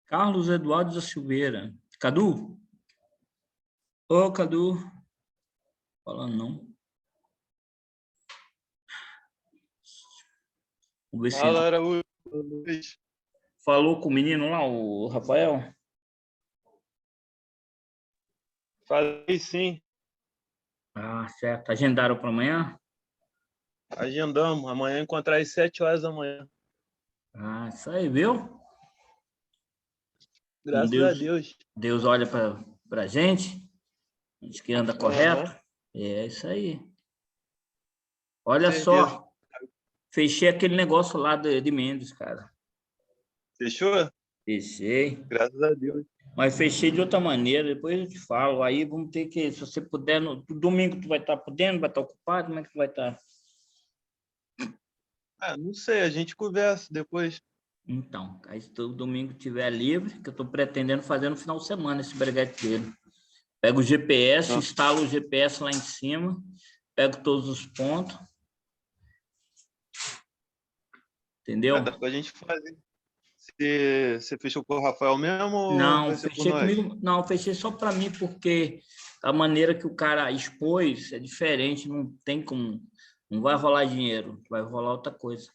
Carlos Eduardo da Silveira. Cadu? Ô, Cadu. Falando não. Vamos ver se Fala, Araújo. falou com o menino lá, o Rafael. Falei sim. Ah, certo. Agendaram para amanhã? Agendamos. Amanhã encontrar às 7 horas da manhã. Ah, isso aí, viu? Graças a Deus. Deus olha para a gente que anda correto. É isso aí. Olha só, fechei aquele negócio lá de Mendes, cara. Fechou? Fechei. Graças a Deus. Mas fechei de outra maneira, depois eu te falo. Aí vamos ter que, se você puder, no domingo tu vai estar podendo, vai estar ocupado, como é que tu vai estar? Ah, não sei, a gente conversa depois. Então, aí se o domingo estiver livre, que eu estou pretendendo fazer no final de semana esse bregueteiro. Pego o GPS, instalo o GPS lá em cima, pego todos os pontos. Entendeu? Dá pra gente fazer. Você fechou com o Rafael mesmo ou Não, vai ser com fechei nós? comigo. Não, fechei só para mim, porque a maneira que o cara expôs é diferente, não tem como. Não vai rolar dinheiro, vai rolar outra coisa.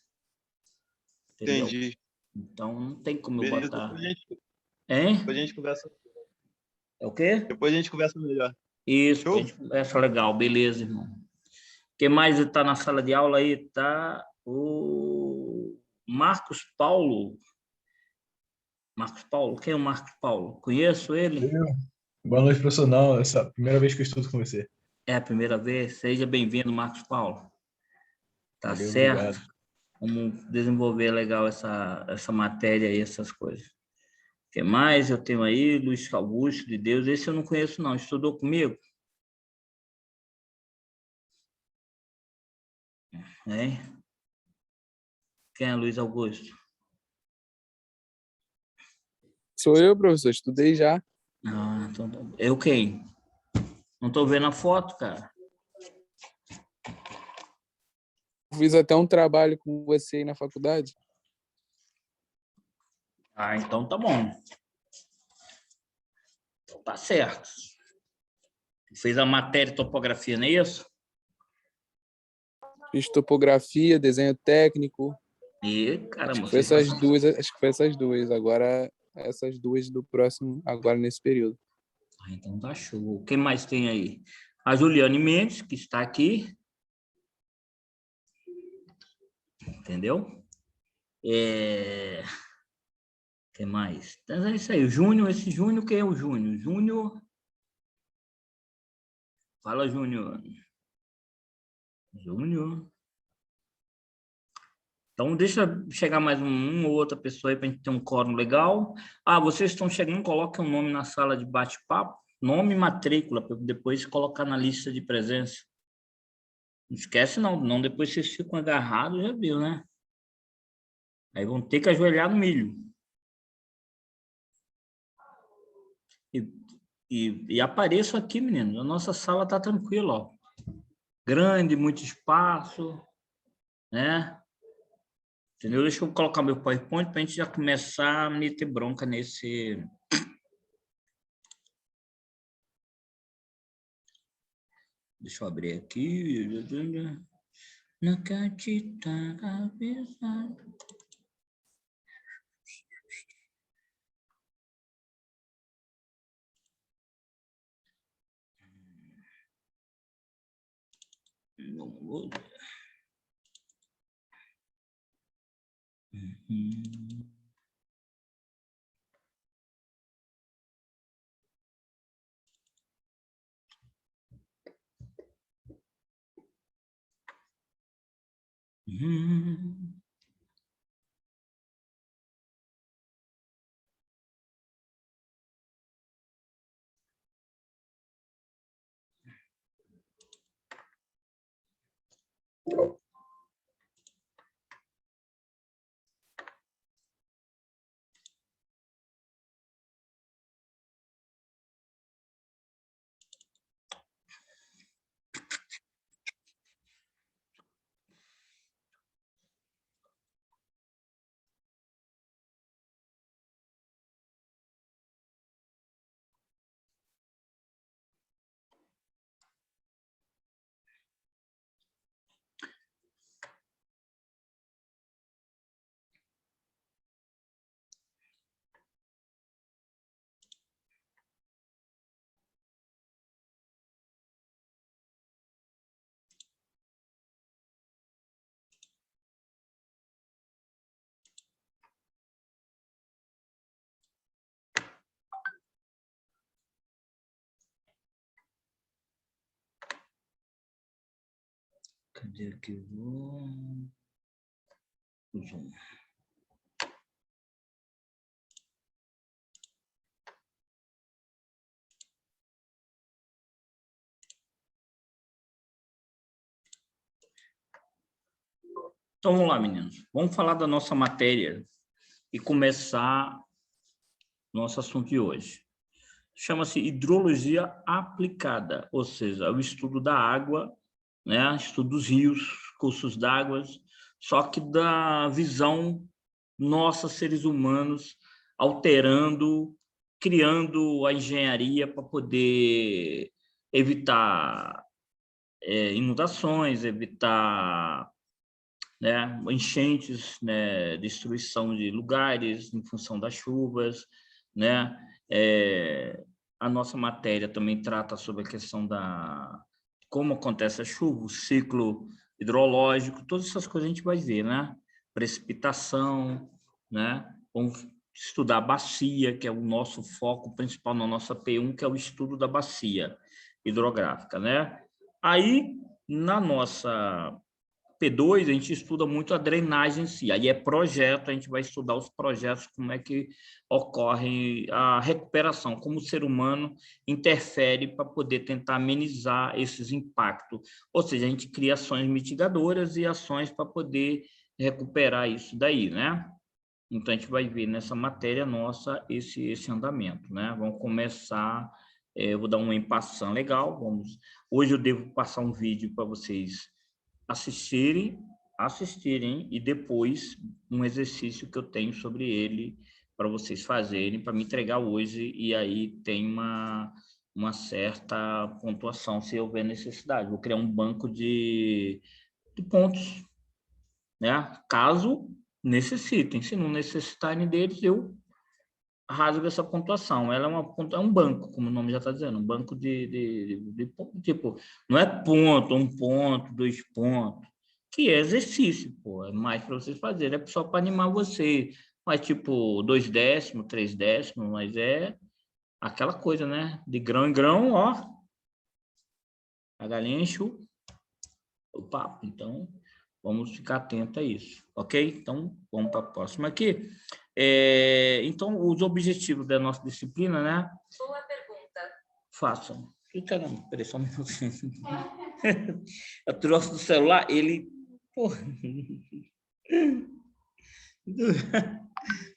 Entendeu? Entendi. Então não tem como eu Beleza, botar. depois a Hein? gente conversa. É o quê? Depois a gente conversa melhor. Isso, a Show? gente conversa legal, beleza, irmão. Quem mais está na sala de aula aí? Tá o Marcos Paulo. Marcos Paulo? Quem é o Marcos Paulo? Conheço ele? Boa noite, profissional. Essa é a primeira vez que eu estudo com você. É a primeira vez? Seja bem-vindo, Marcos Paulo. Tá Valeu, certo? obrigado. Vamos desenvolver legal essa matéria aí, essas coisas. O que mais eu tenho aí? Luiz Augusto de Deus. Esse eu não conheço, não. Estudou comigo? Hein? Quem é Luiz Augusto? Sou eu, professor. Estudei já. Ah, então, eu quem? Não estou vendo a foto, cara. Fiz até um trabalho com você aí na faculdade. Ah, então tá bom. Então tá certo. Fez a matéria de topografia, não é isso? Fiz topografia, desenho técnico. E, caramba, Acho que foi essas duas. Agora, essas duas do próximo, agora nesse período. Ah, então tá show. Quem mais tem aí? A Juliane Mendes, que está aqui. Entendeu? Quem mais? Então é isso aí. O Júnior, esse Júnior, quem é o Júnior? Júnior. Fala, Júnior. Júnior. Então, deixa chegar mais uma ou outra pessoa aí para a gente ter um quórum legal. Ah, vocês estão chegando, coloquem um nome na sala de bate-papo. Nome e matrícula, para depois colocar na lista de presença. Não esquece, não. Não, depois vocês ficam agarrados, já viu, né? Aí vão ter que ajoelhar no milho. E apareço aqui, menino. A nossa sala está tranquila, ó. Grande, muito espaço, né? Entendeu? Deixa eu colocar meu PowerPoint para a gente já começar a meter bronca nesse. Deixa eu abrir aqui. Na catita, cabeça. Não vou. Uhum. Uhum. Cadê aqui? O Zoom. Então, vamos lá, meninos. Vamos falar da nossa matéria e começar nosso assunto de hoje. Chama-se hidrologia aplicada, ou seja, o estudo da água, né? Estudo dos rios, cursos d'água, só que da visão nossa, seres humanos, alterando, criando a engenharia para poder evitar inundações, evitar, né, enchentes, né, destruição de lugares em função das chuvas, né? A nossa matéria também trata sobre a questão da como acontece a chuva, o ciclo hidrológico, todas essas coisas a gente vai ver, né? Precipitação, né? Vamos estudar a bacia, que é o nosso foco principal na nossa P1, que é o estudo da bacia hidrográfica, né? Aí, na nossa P2, a gente estuda muito a drenagem em si. Aí é projeto, a gente vai estudar os projetos, como é que ocorre a recuperação, como o ser humano interfere para poder tentar amenizar esses impactos. Ou seja, a gente cria ações mitigadoras e ações para poder recuperar isso daí, né? Então, a gente vai ver nessa matéria nossa esse andamento, né? Vamos começar, eu vou dar um passant legal. Hoje eu devo passar um vídeo para vocês assistirem e depois um exercício que eu tenho sobre ele para vocês fazerem, para me entregar hoje, e aí tem uma certa pontuação, se houver necessidade. Vou criar um banco de pontos, né? Caso necessitem. Se não necessitarem deles, eu rasgo essa pontuação. Ela é um banco, como o nome já está dizendo, um banco de tipo, não é ponto, 1 ponto, 2 pontos, que é exercício, pô, é mais para vocês fazerem, é só para animar você, mas tipo 2 décimos, 3 décimos, mas é aquela coisa, né? De grão em grão, ó, a galinha enche o papo. Então, vamos ficar atento a isso, ok? Então, vamos para a próxima aqui. Então, os objetivos da nossa disciplina, né? Boa pergunta. Façam. Caramba, peraí, só um minutinho. Eu trouxe do celular, ele... Porra.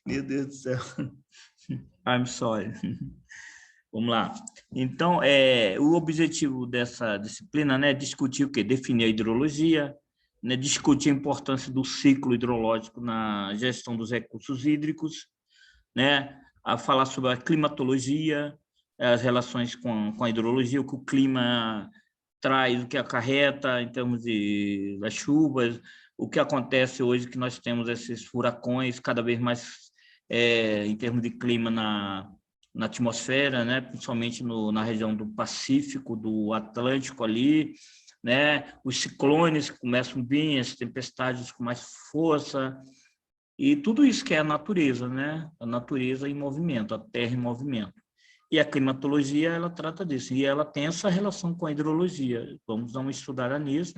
Meu Deus do céu. I'm sorry. Vamos lá. Então, o objetivo dessa disciplina, né, é discutir o quê? Definir a hidrologia, né, discutir a importância do ciclo hidrológico na gestão dos recursos hídricos, né, a falar sobre a climatologia, as relações com a hidrologia, o que o clima traz, o que acarreta em termos das chuvas, o que acontece hoje que nós temos esses furacões cada vez mais em termos de clima na atmosfera, né, principalmente na região do Pacífico, do Atlântico ali, né, os ciclones que começam a vir, as tempestades com mais força, e tudo isso que é a natureza, né, a natureza em movimento, a terra em movimento. E a climatologia, ela trata disso, e ela tem essa relação com a hidrologia. Vamos dar uma estudada nisso.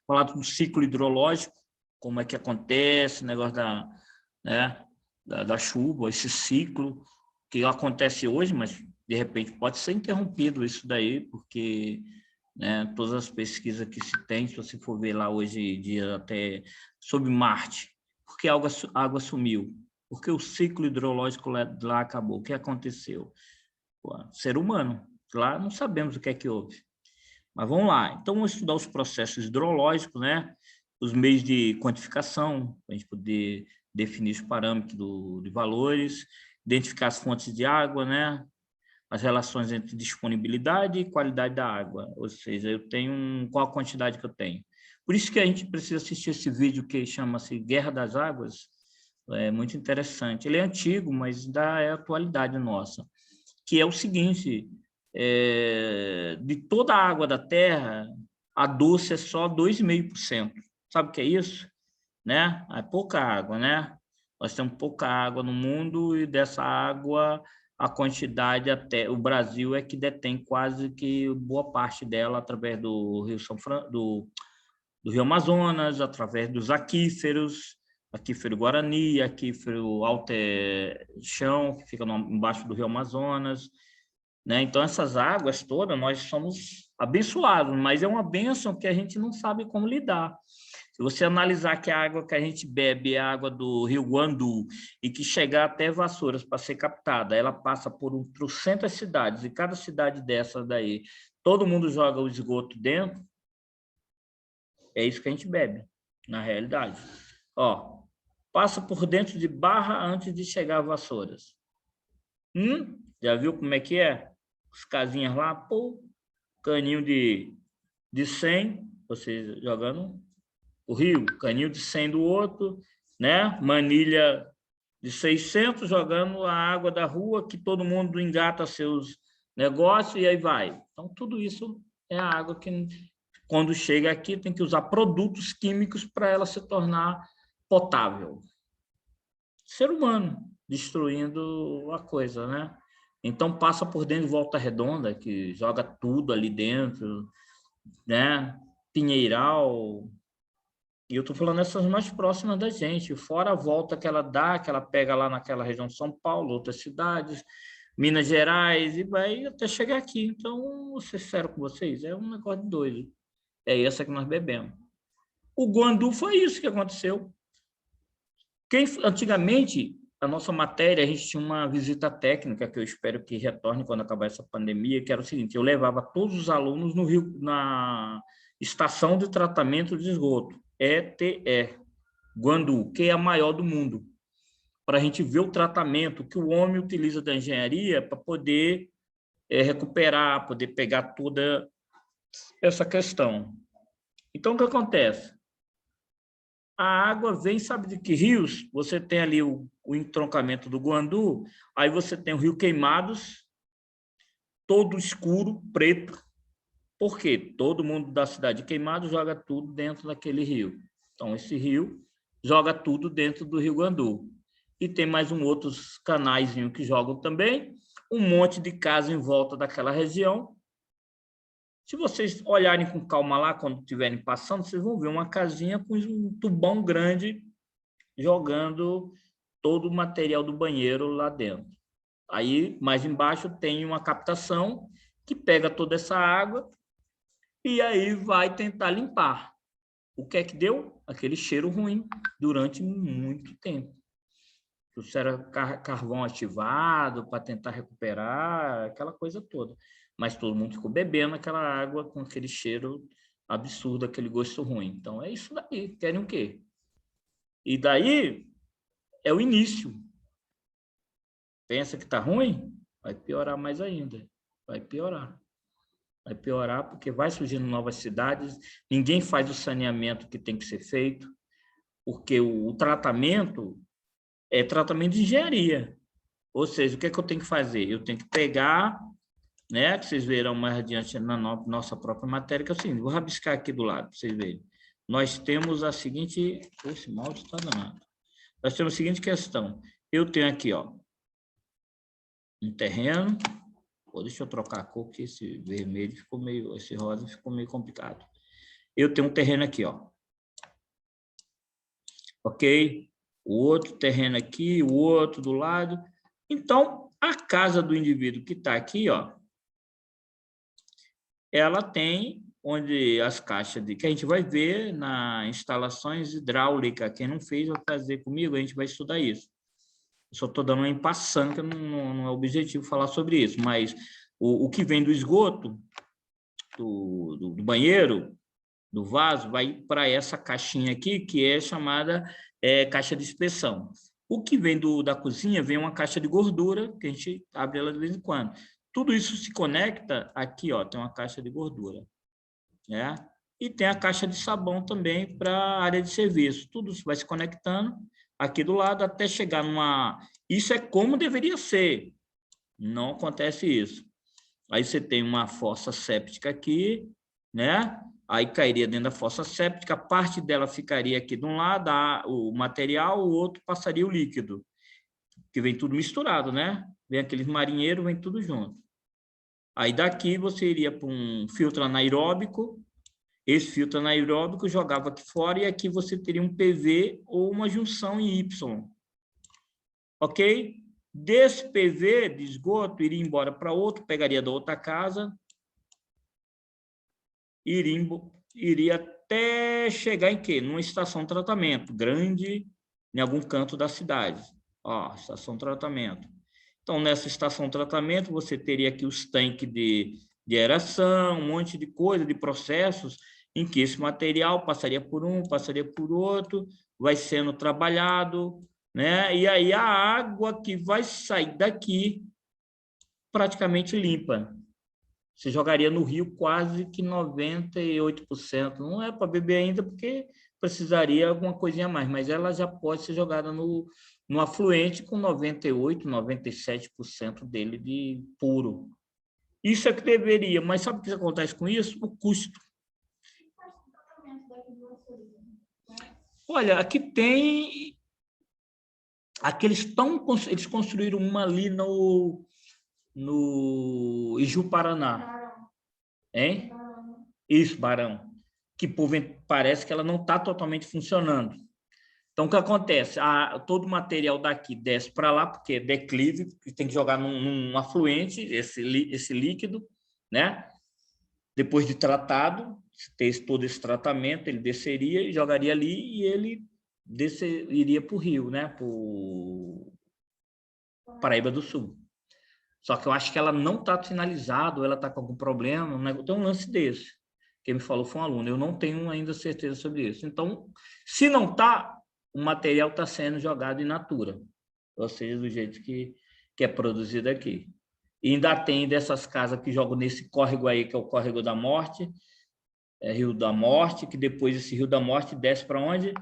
Falar do ciclo hidrológico, como é que acontece, o negócio da chuva, esse ciclo que acontece hoje, mas de repente pode ser interrompido isso daí, porque, né, todas as pesquisas que se tem, se você for ver lá hoje em dia até sobre Marte, por que a água sumiu? Porque o ciclo hidrológico lá acabou. O que aconteceu? Pô, ser humano. Lá não sabemos o que é que houve. Mas vamos lá. Então, vamos estudar os processos hidrológicos, né? Os meios de quantificação, para a gente poder definir os parâmetros de valores, identificar as fontes de água, né? As relações entre disponibilidade e qualidade da água. Ou seja, eu tenho qual a quantidade que eu tenho. Por isso que a gente precisa assistir esse vídeo que chama-se Guerra das Águas. É muito interessante. Ele é antigo, mas ainda é a atualidade nossa. Que é o seguinte, de toda a água da Terra, a doce é só 2,5%. Sabe o que é isso? Né? É pouca água, né? Nós temos pouca água no mundo e dessa água, a quantidade até... O Brasil é que detém quase que boa parte dela através do Rio do Rio Amazonas, através dos aquíferos, aquífero Guarani, aquífero Alter Chão, que fica embaixo do Rio Amazonas, né? Então, essas águas todas, nós somos abençoados, mas é uma bênção que a gente não sabe como lidar. Se você analisar que a água que a gente bebe é a água do Rio Guandu e que chegar até Vassouras para ser captada, ela passa por trocentas cidades, e cada cidade dessas daí, todo mundo joga o esgoto dentro, é isso que a gente bebe, na realidade. Ó, passa por dentro de Barra antes de chegar a Vassouras. Já viu como é que é? As casinhas lá, pô, caninho de 100, você jogando o rio, caninho de 100 do outro, né? Manilha de 600 jogando a água da rua, que todo mundo engata seus negócios e aí vai. Então, tudo isso é a água que, quando chega aqui, tem que usar produtos químicos para ela se tornar potável. Ser humano destruindo a coisa, né? Então, passa por dentro de Volta Redonda, que joga tudo ali dentro, né? Pinheiral. E eu estou falando essas mais próximas da gente, fora a volta que ela dá, que ela pega lá naquela região de São Paulo, outras cidades, Minas Gerais, e vai até chegar aqui. Então, vou ser sincero com vocês, é um negócio de doido. É essa que nós bebemos. O Guandu foi isso que aconteceu. Antigamente, a nossa matéria, a gente tinha uma visita técnica, que eu espero que retorne quando acabar essa pandemia, que era o seguinte: eu levava todos os alunos no Rio, na estação de tratamento de esgoto, ETE, Guandu, que é a maior do mundo, para a gente ver o tratamento que o homem utiliza da engenharia para poder recuperar, poder pegar toda essa questão. Então, o que acontece? A água vem, sabe de que rios? Você tem ali o entroncamento do Guandu, aí você tem o Rio Queimados, todo escuro, preto. Por quê? Todo mundo da cidade de Queimados joga tudo dentro daquele rio. Então, esse rio joga tudo dentro do Rio Guandu. E tem mais outros canais que jogam também, um monte de casa em volta daquela região. Se vocês olharem com calma lá, quando estiverem passando, vocês vão ver uma casinha com um tubão grande jogando todo o material do banheiro lá dentro. Aí, mais embaixo, tem uma captação que pega toda essa água e aí vai tentar limpar. O que é que deu? Aquele cheiro ruim durante muito tempo. Isso era carvão ativado para tentar recuperar, aquela coisa toda. Mas todo mundo ficou bebendo aquela água com aquele cheiro absurdo, aquele gosto ruim. Então, é isso daí. Querem o quê? E daí é o início. Pensa que está ruim? Vai piorar mais ainda. Vai piorar. Vai piorar porque vai surgindo novas cidades, ninguém faz o saneamento que tem que ser feito, porque o tratamento é tratamento de engenharia. Ou seja, o que é que eu tenho que fazer? Eu tenho que pegar, né, que vocês verão mais adiante na nossa própria matéria, que é o seguinte, vou rabiscar aqui do lado para vocês verem. Nós temos a seguinte... Esse mouse está danado. Nós temos a seguinte questão. Eu tenho aqui, ó, um terreno. Deixa eu trocar a cor, porque esse vermelho ficou meio... Esse rosa ficou meio complicado. Eu tenho um terreno aqui, ó. Ok? O outro terreno aqui, o outro do lado. Então, a casa do indivíduo que está aqui, ó, ela tem onde as caixas que a gente vai ver nas instalações hidráulicas. Quem não fez vai fazer comigo, a gente vai estudar isso. Eu só estou dando uma empassão, que não é objetivo falar sobre isso, mas o que vem do esgoto, do banheiro, do vaso, vai para essa caixinha aqui, que é chamada caixa de inspeção. O que vem da cozinha vem uma caixa de gordura, que a gente abre ela de vez em quando. Tudo isso se conecta aqui, ó, tem uma caixa de gordura, né? E tem a caixa de sabão também para a área de serviço. Tudo isso vai se conectando aqui do lado até chegar numa... Isso é como deveria ser. Não acontece isso. Aí você tem uma fossa séptica aqui, né? Aí cairia dentro da fossa séptica, a parte dela ficaria aqui de um lado, o material, o outro passaria o líquido, que vem tudo misturado, né? Vem aqueles marinheiros, vem tudo junto. Aí daqui você iria para um filtro anaeróbico, Esse filtro anaeróbico jogava aqui fora e aqui você teria um PV ou uma junção em Y. Ok? Desse PV de esgoto, iria embora para outro, pegaria da outra casa, iria até chegar em quê? Numa estação de tratamento grande, em algum canto da cidade. Ó, estação de tratamento. Então, nessa estação de tratamento, você teria aqui os tanques de aeração, um monte de coisa, de processos, em que esse material passaria por um, passaria por outro, vai sendo trabalhado, né? E aí a água que vai sair daqui praticamente limpa. Você jogaria no rio quase que 98%. Não é para beber ainda, porque precisaria alguma coisinha a mais, mas ela já pode ser jogada no afluente com 98%, 97% dele de puro. Isso é que deveria, mas sabe o que acontece com isso? O custo. Olha, aqui tem... Aqui eles construíram uma ali no Iju-Paraná. Hein? Isso, Barão. Que parece que ela não está totalmente funcionando. Então, o que acontece? Todo o material daqui desce para lá, porque é declive, tem que jogar num afluente, esse líquido, né? Depois de tratado, todo esse tratamento, ele desceria e jogaria ali e ele iria para o rio, né? Para o Paraíba do Sul. Só que eu acho que ela não está finalizada, ou ela está com algum problema, né? Tem um lance desse. Quem me falou foi um aluno, eu não tenho ainda certeza sobre isso. Então, se não está, o material está sendo jogado in natura, ou seja, do jeito que é produzido aqui. E ainda tem dessas casas que jogam nesse córrego aí, que é o Córrego da Morte, Rio da Morte, que depois esse Rio da Morte desce para onde?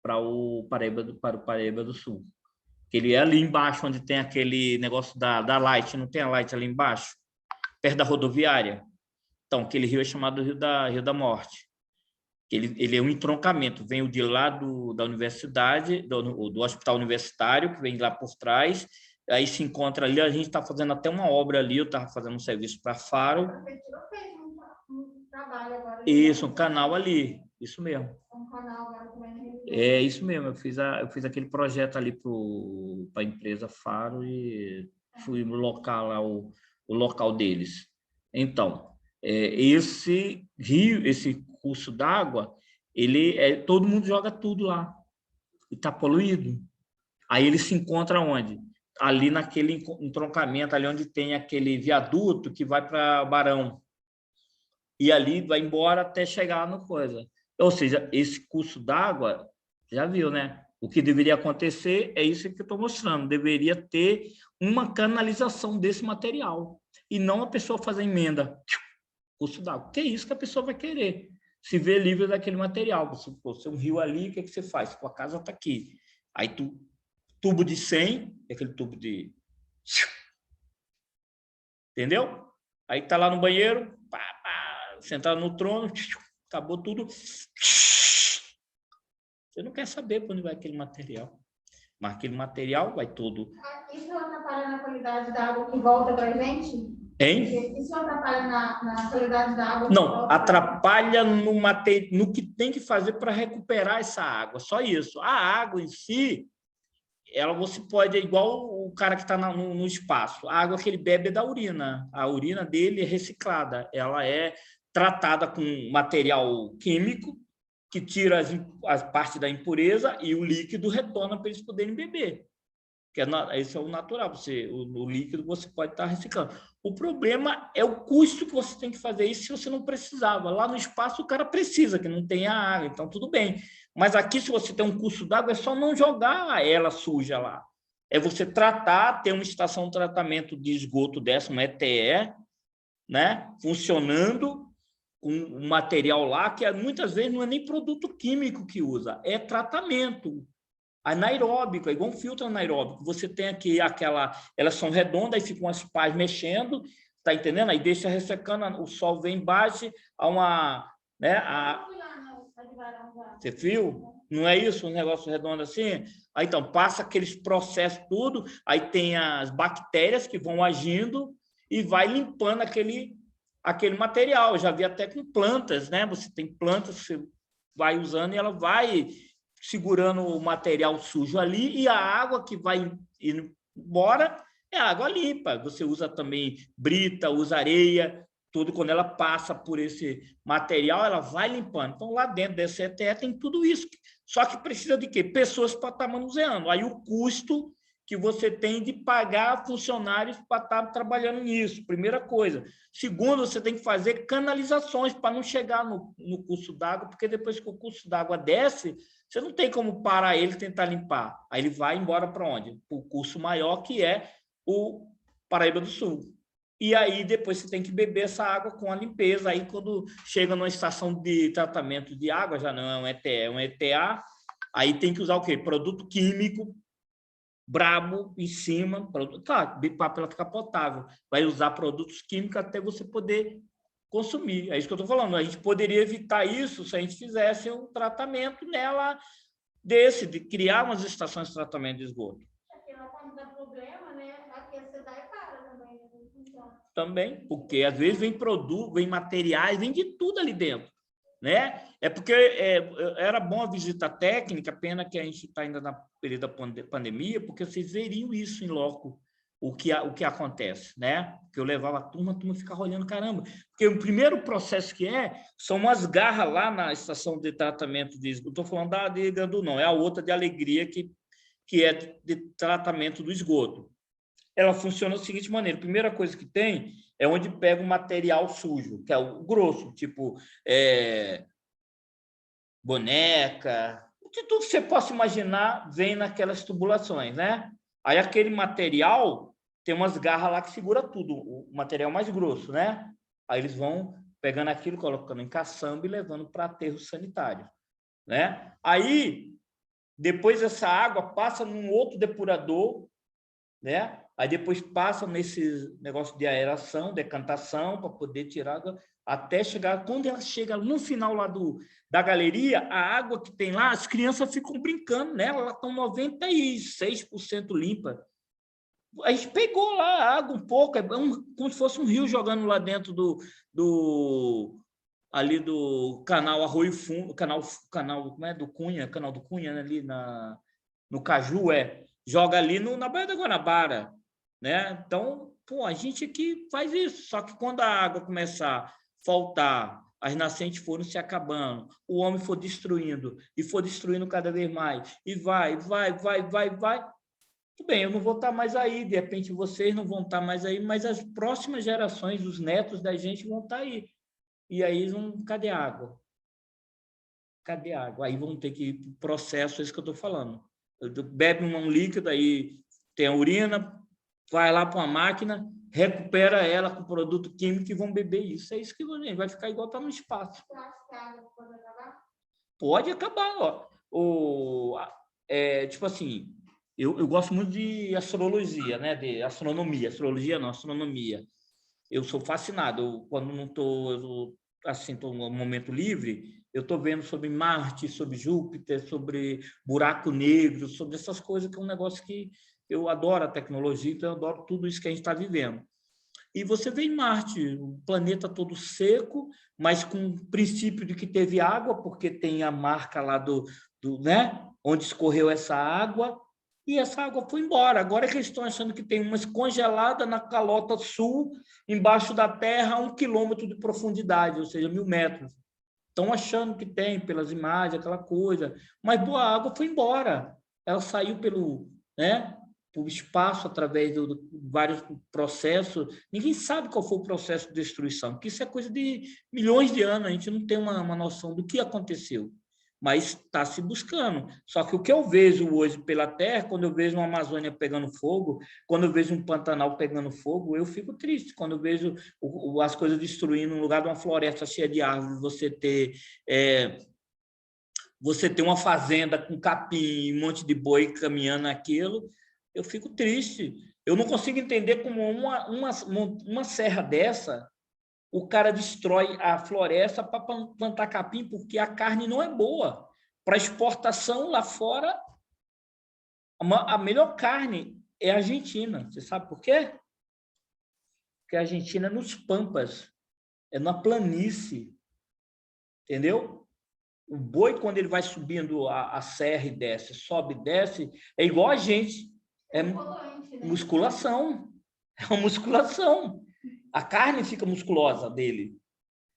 Para o Paraíba do Sul. Ele é ali embaixo, onde tem aquele negócio da Light, não tem a Light ali embaixo? Perto da rodoviária. Então, aquele rio é chamado Rio da Morte. Ele é um entroncamento, vem de lá da universidade, do hospital universitário, que vem lá por trás, aí se encontra ali, a gente está fazendo até uma obra ali, eu estava fazendo um serviço para Faro. Isso, um canal ali, isso mesmo. É isso mesmo, eu fiz aquele projeto ali para a empresa Faro e fui locar lá o local deles. Então, esse rio, esse curso d'água, todo mundo joga tudo lá e está poluído. Aí ele se encontra onde? Ali naquele entroncamento, ali onde tem aquele viaduto que vai para Barão. E ali vai embora até chegar no coisa. Ou seja, esse curso d'água, já viu, né? O que deveria acontecer é isso que eu estou mostrando. Deveria ter uma canalização desse material. E não a pessoa fazer emenda. Curso d'água. Que é isso que a pessoa vai querer. Se ver livre daquele material. Se fosse um rio ali, o que você faz? Sua casa está aqui. Aí tubo de 100, aquele tubo de... Entendeu? Aí está lá no banheiro, sentado no trono, acabou tudo. Você não quer saber para onde vai aquele material. Mas aquele material vai todo... Isso não atrapalha na qualidade da água que volta para a gente? Hein? Isso não atrapalha na qualidade da água? Não, atrapalha no que tem que fazer para recuperar essa água, só isso. A água em si, você pode, igual o cara que está no espaço, a água que ele bebe é da urina. A urina dele é reciclada, ela é tratada com material químico, que tira as partes da impureza e o líquido retorna para eles poderem beber. Esse é o natural, o líquido você pode estar reciclando. O problema é o custo que você tem que fazer isso se você não precisava. Lá no espaço o cara precisa, que não tem a água, então tudo bem. Mas aqui, se você tem um curso d'água, é só não jogar ela suja lá. É você tratar, ter uma estação de tratamento de esgoto dessa, uma ETE, né, funcionando, com um material lá que muitas vezes não é nem produto químico que usa, é tratamento anaeróbico, é igual um filtro anaeróbico. Você tem aqui elas são redondas, aí ficam as pás mexendo, tá entendendo? Aí deixa ressecando, o sol vem embaixo, há uma... Né, você viu? Não é isso, um negócio redondo assim? Aí, então, passa aqueles processos tudo, aí tem as bactérias que vão agindo e vai limpando aquele material. Eu já vi até com plantas, né? Você tem plantas, você vai usando e ela vai segurando o material sujo ali, e a água que vai indo embora é água limpa. Você usa também brita, usa areia, tudo. Quando ela passa por esse material, ela vai limpando. Então, lá dentro desse ETE tem tudo isso. Só que precisa de quê? Pessoas para estar manuseando. Aí o custo que você tem de pagar funcionários para estar trabalhando nisso, primeira coisa. Segundo, você tem que fazer canalizações para não chegar no curso d'água, porque depois que o curso d'água desce, você não tem como parar ele e tentar limpar. Aí ele vai embora para onde? Para o curso maior, que é o Paraíba do Sul. E aí depois você tem que beber essa água com a limpeza. Aí quando chega numa estação de tratamento de água, já não é um ETE, é um ETA, aí tem que usar o quê? Produto químico, brabo em cima, claro, para ela ficar potável. Vai usar produtos químicos até você poder consumir. É isso que eu estou falando. A gente poderia evitar isso se a gente fizesse um tratamento nela de criar umas estações de tratamento de esgoto. Porque quando dá problema, né? Aqui a cidade para também. Também, porque às vezes vem produto, vem materiais, vem de tudo ali dentro, né? É porque era bom a visita técnica, pena que a gente está ainda na período da pandemia, porque vocês veriam isso em loco, o que acontece, né? Porque eu levava a turma ficava olhando, caramba, porque o primeiro processo são umas garras lá na estação de tratamento de esgoto. Estou falando da de Gandu, não, é a outra de Alegria, que é de tratamento do esgoto. Ela funciona da seguinte maneira: a primeira coisa que tem é onde pega o material sujo, que é o grosso, tipo boneca, de tudo que você possa imaginar vem naquelas tubulações, né? Aí aquele material tem umas garras lá que segura tudo, o material mais grosso, né? Aí eles vão pegando aquilo, colocando em caçamba e levando para aterro sanitário, né? Aí, depois essa água passa num outro depurador, né? Aí depois passa nesse negócio de aeração, decantação, para poder tirar água, até chegar, quando ela chega no final lá da galeria, a água que tem lá, as crianças ficam brincando nela, elas estão 96% limpa. A gente pegou lá a água um pouco, como se fosse um rio jogando lá dentro ali do canal Arroio Fundo, canal como é, do Cunha, canal do Cunha, né, ali no Caju, joga ali na Baía da Guanabara, né? Então, pô, a gente aqui faz isso, só que quando a água começar a faltar, as nascentes foram se acabando, o homem for destruindo, e for destruindo cada vez mais, e vai, tudo bem, eu não vou estar mais aí, de repente vocês não vão estar mais aí, mas as próximas gerações, os netos da gente vão estar aí. E aí, cadê a água? Cadê a água? Aí vão ter que ir para o processo, é isso que eu estou falando. Bebe um líquido, aí tem a urina, vai lá para uma máquina, recupera ela com produto químico e vão beber isso. É isso que vai ficar igual está no espaço. Você acha que a água pode acabar? Pode acabar, ó. Tipo assim, eu gosto muito de astrologia, né? De astronomia. Astrologia não, astronomia. Eu sou fascinado. Quando não estou assim, estou no momento livre, eu estou vendo sobre Marte, sobre Júpiter, sobre buraco negro, sobre essas coisas, que é um negócio que eu adoro a tecnologia, então eu adoro tudo isso que a gente está vivendo. E você vê em Marte, o planeta todo seco, mas com o princípio de que teve água, porque tem a marca lá né, onde escorreu essa água, e essa água foi embora. Agora é que eles estão achando que tem umas congeladas na calota sul, embaixo da terra, a 1 quilômetro de profundidade, ou seja, 1.000 metros. Estão achando que tem, pelas imagens, aquela coisa. Mas boa, a água foi embora. Ela saiu pelo espaço, através de vários processos. Ninguém sabe qual foi o processo de destruição, porque isso é coisa de milhões de anos, a gente não tem uma noção do que aconteceu. Mas está se buscando. Só que o que eu vejo hoje pela Terra, quando eu vejo uma Amazônia pegando fogo, quando eu vejo um Pantanal pegando fogo, eu fico triste. Quando eu vejo as coisas destruindo, no lugar de uma floresta cheia de árvores, você ter uma fazenda com capim, um monte de boi caminhando naquilo, eu fico triste. Eu não consigo entender como uma serra dessa, o cara destrói a floresta para plantar capim, porque a carne não é boa. Para exportação lá fora, a melhor carne é a Argentina. Você sabe por quê? Porque a Argentina, nos Pampas, é na planície, entendeu? O boi, quando ele vai subindo a serra e desce, sobe e desce, é igual a gente, é musculação, é uma musculação. A carne fica musculosa dele,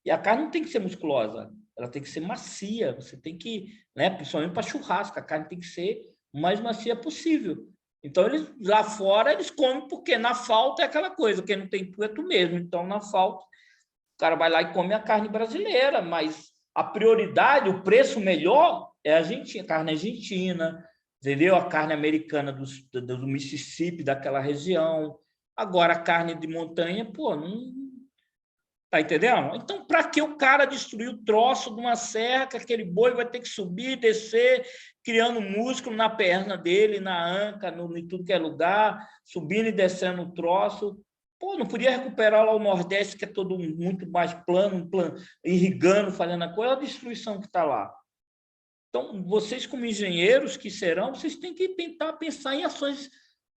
e a carne não tem que ser musculosa, ela tem que ser macia, você tem que, né, principalmente para churrasco, a carne tem que ser o mais macia possível. Então, eles lá fora, eles comem, porque na falta é aquela coisa, quem não tem tu é tu mesmo. Então, na falta, o cara vai lá e come a carne brasileira, mas a prioridade, o preço melhor é a Argentina, a carne argentina, entendeu? A carne americana do Mississippi, daquela região. Agora, a carne de montanha, pô, não... Tá entendendo? Então, para que o cara destruir o troço de uma serra, que aquele boi vai ter que subir, descer, criando músculo na perna dele, na anca, em tudo que é lugar, subindo e descendo o troço. Pô, não podia recuperar lá o Nordeste, que é todo muito mais plano, irrigando, fazendo a coisa, a destruição que está lá. Então, vocês como engenheiros que serão, vocês têm que tentar pensar em ações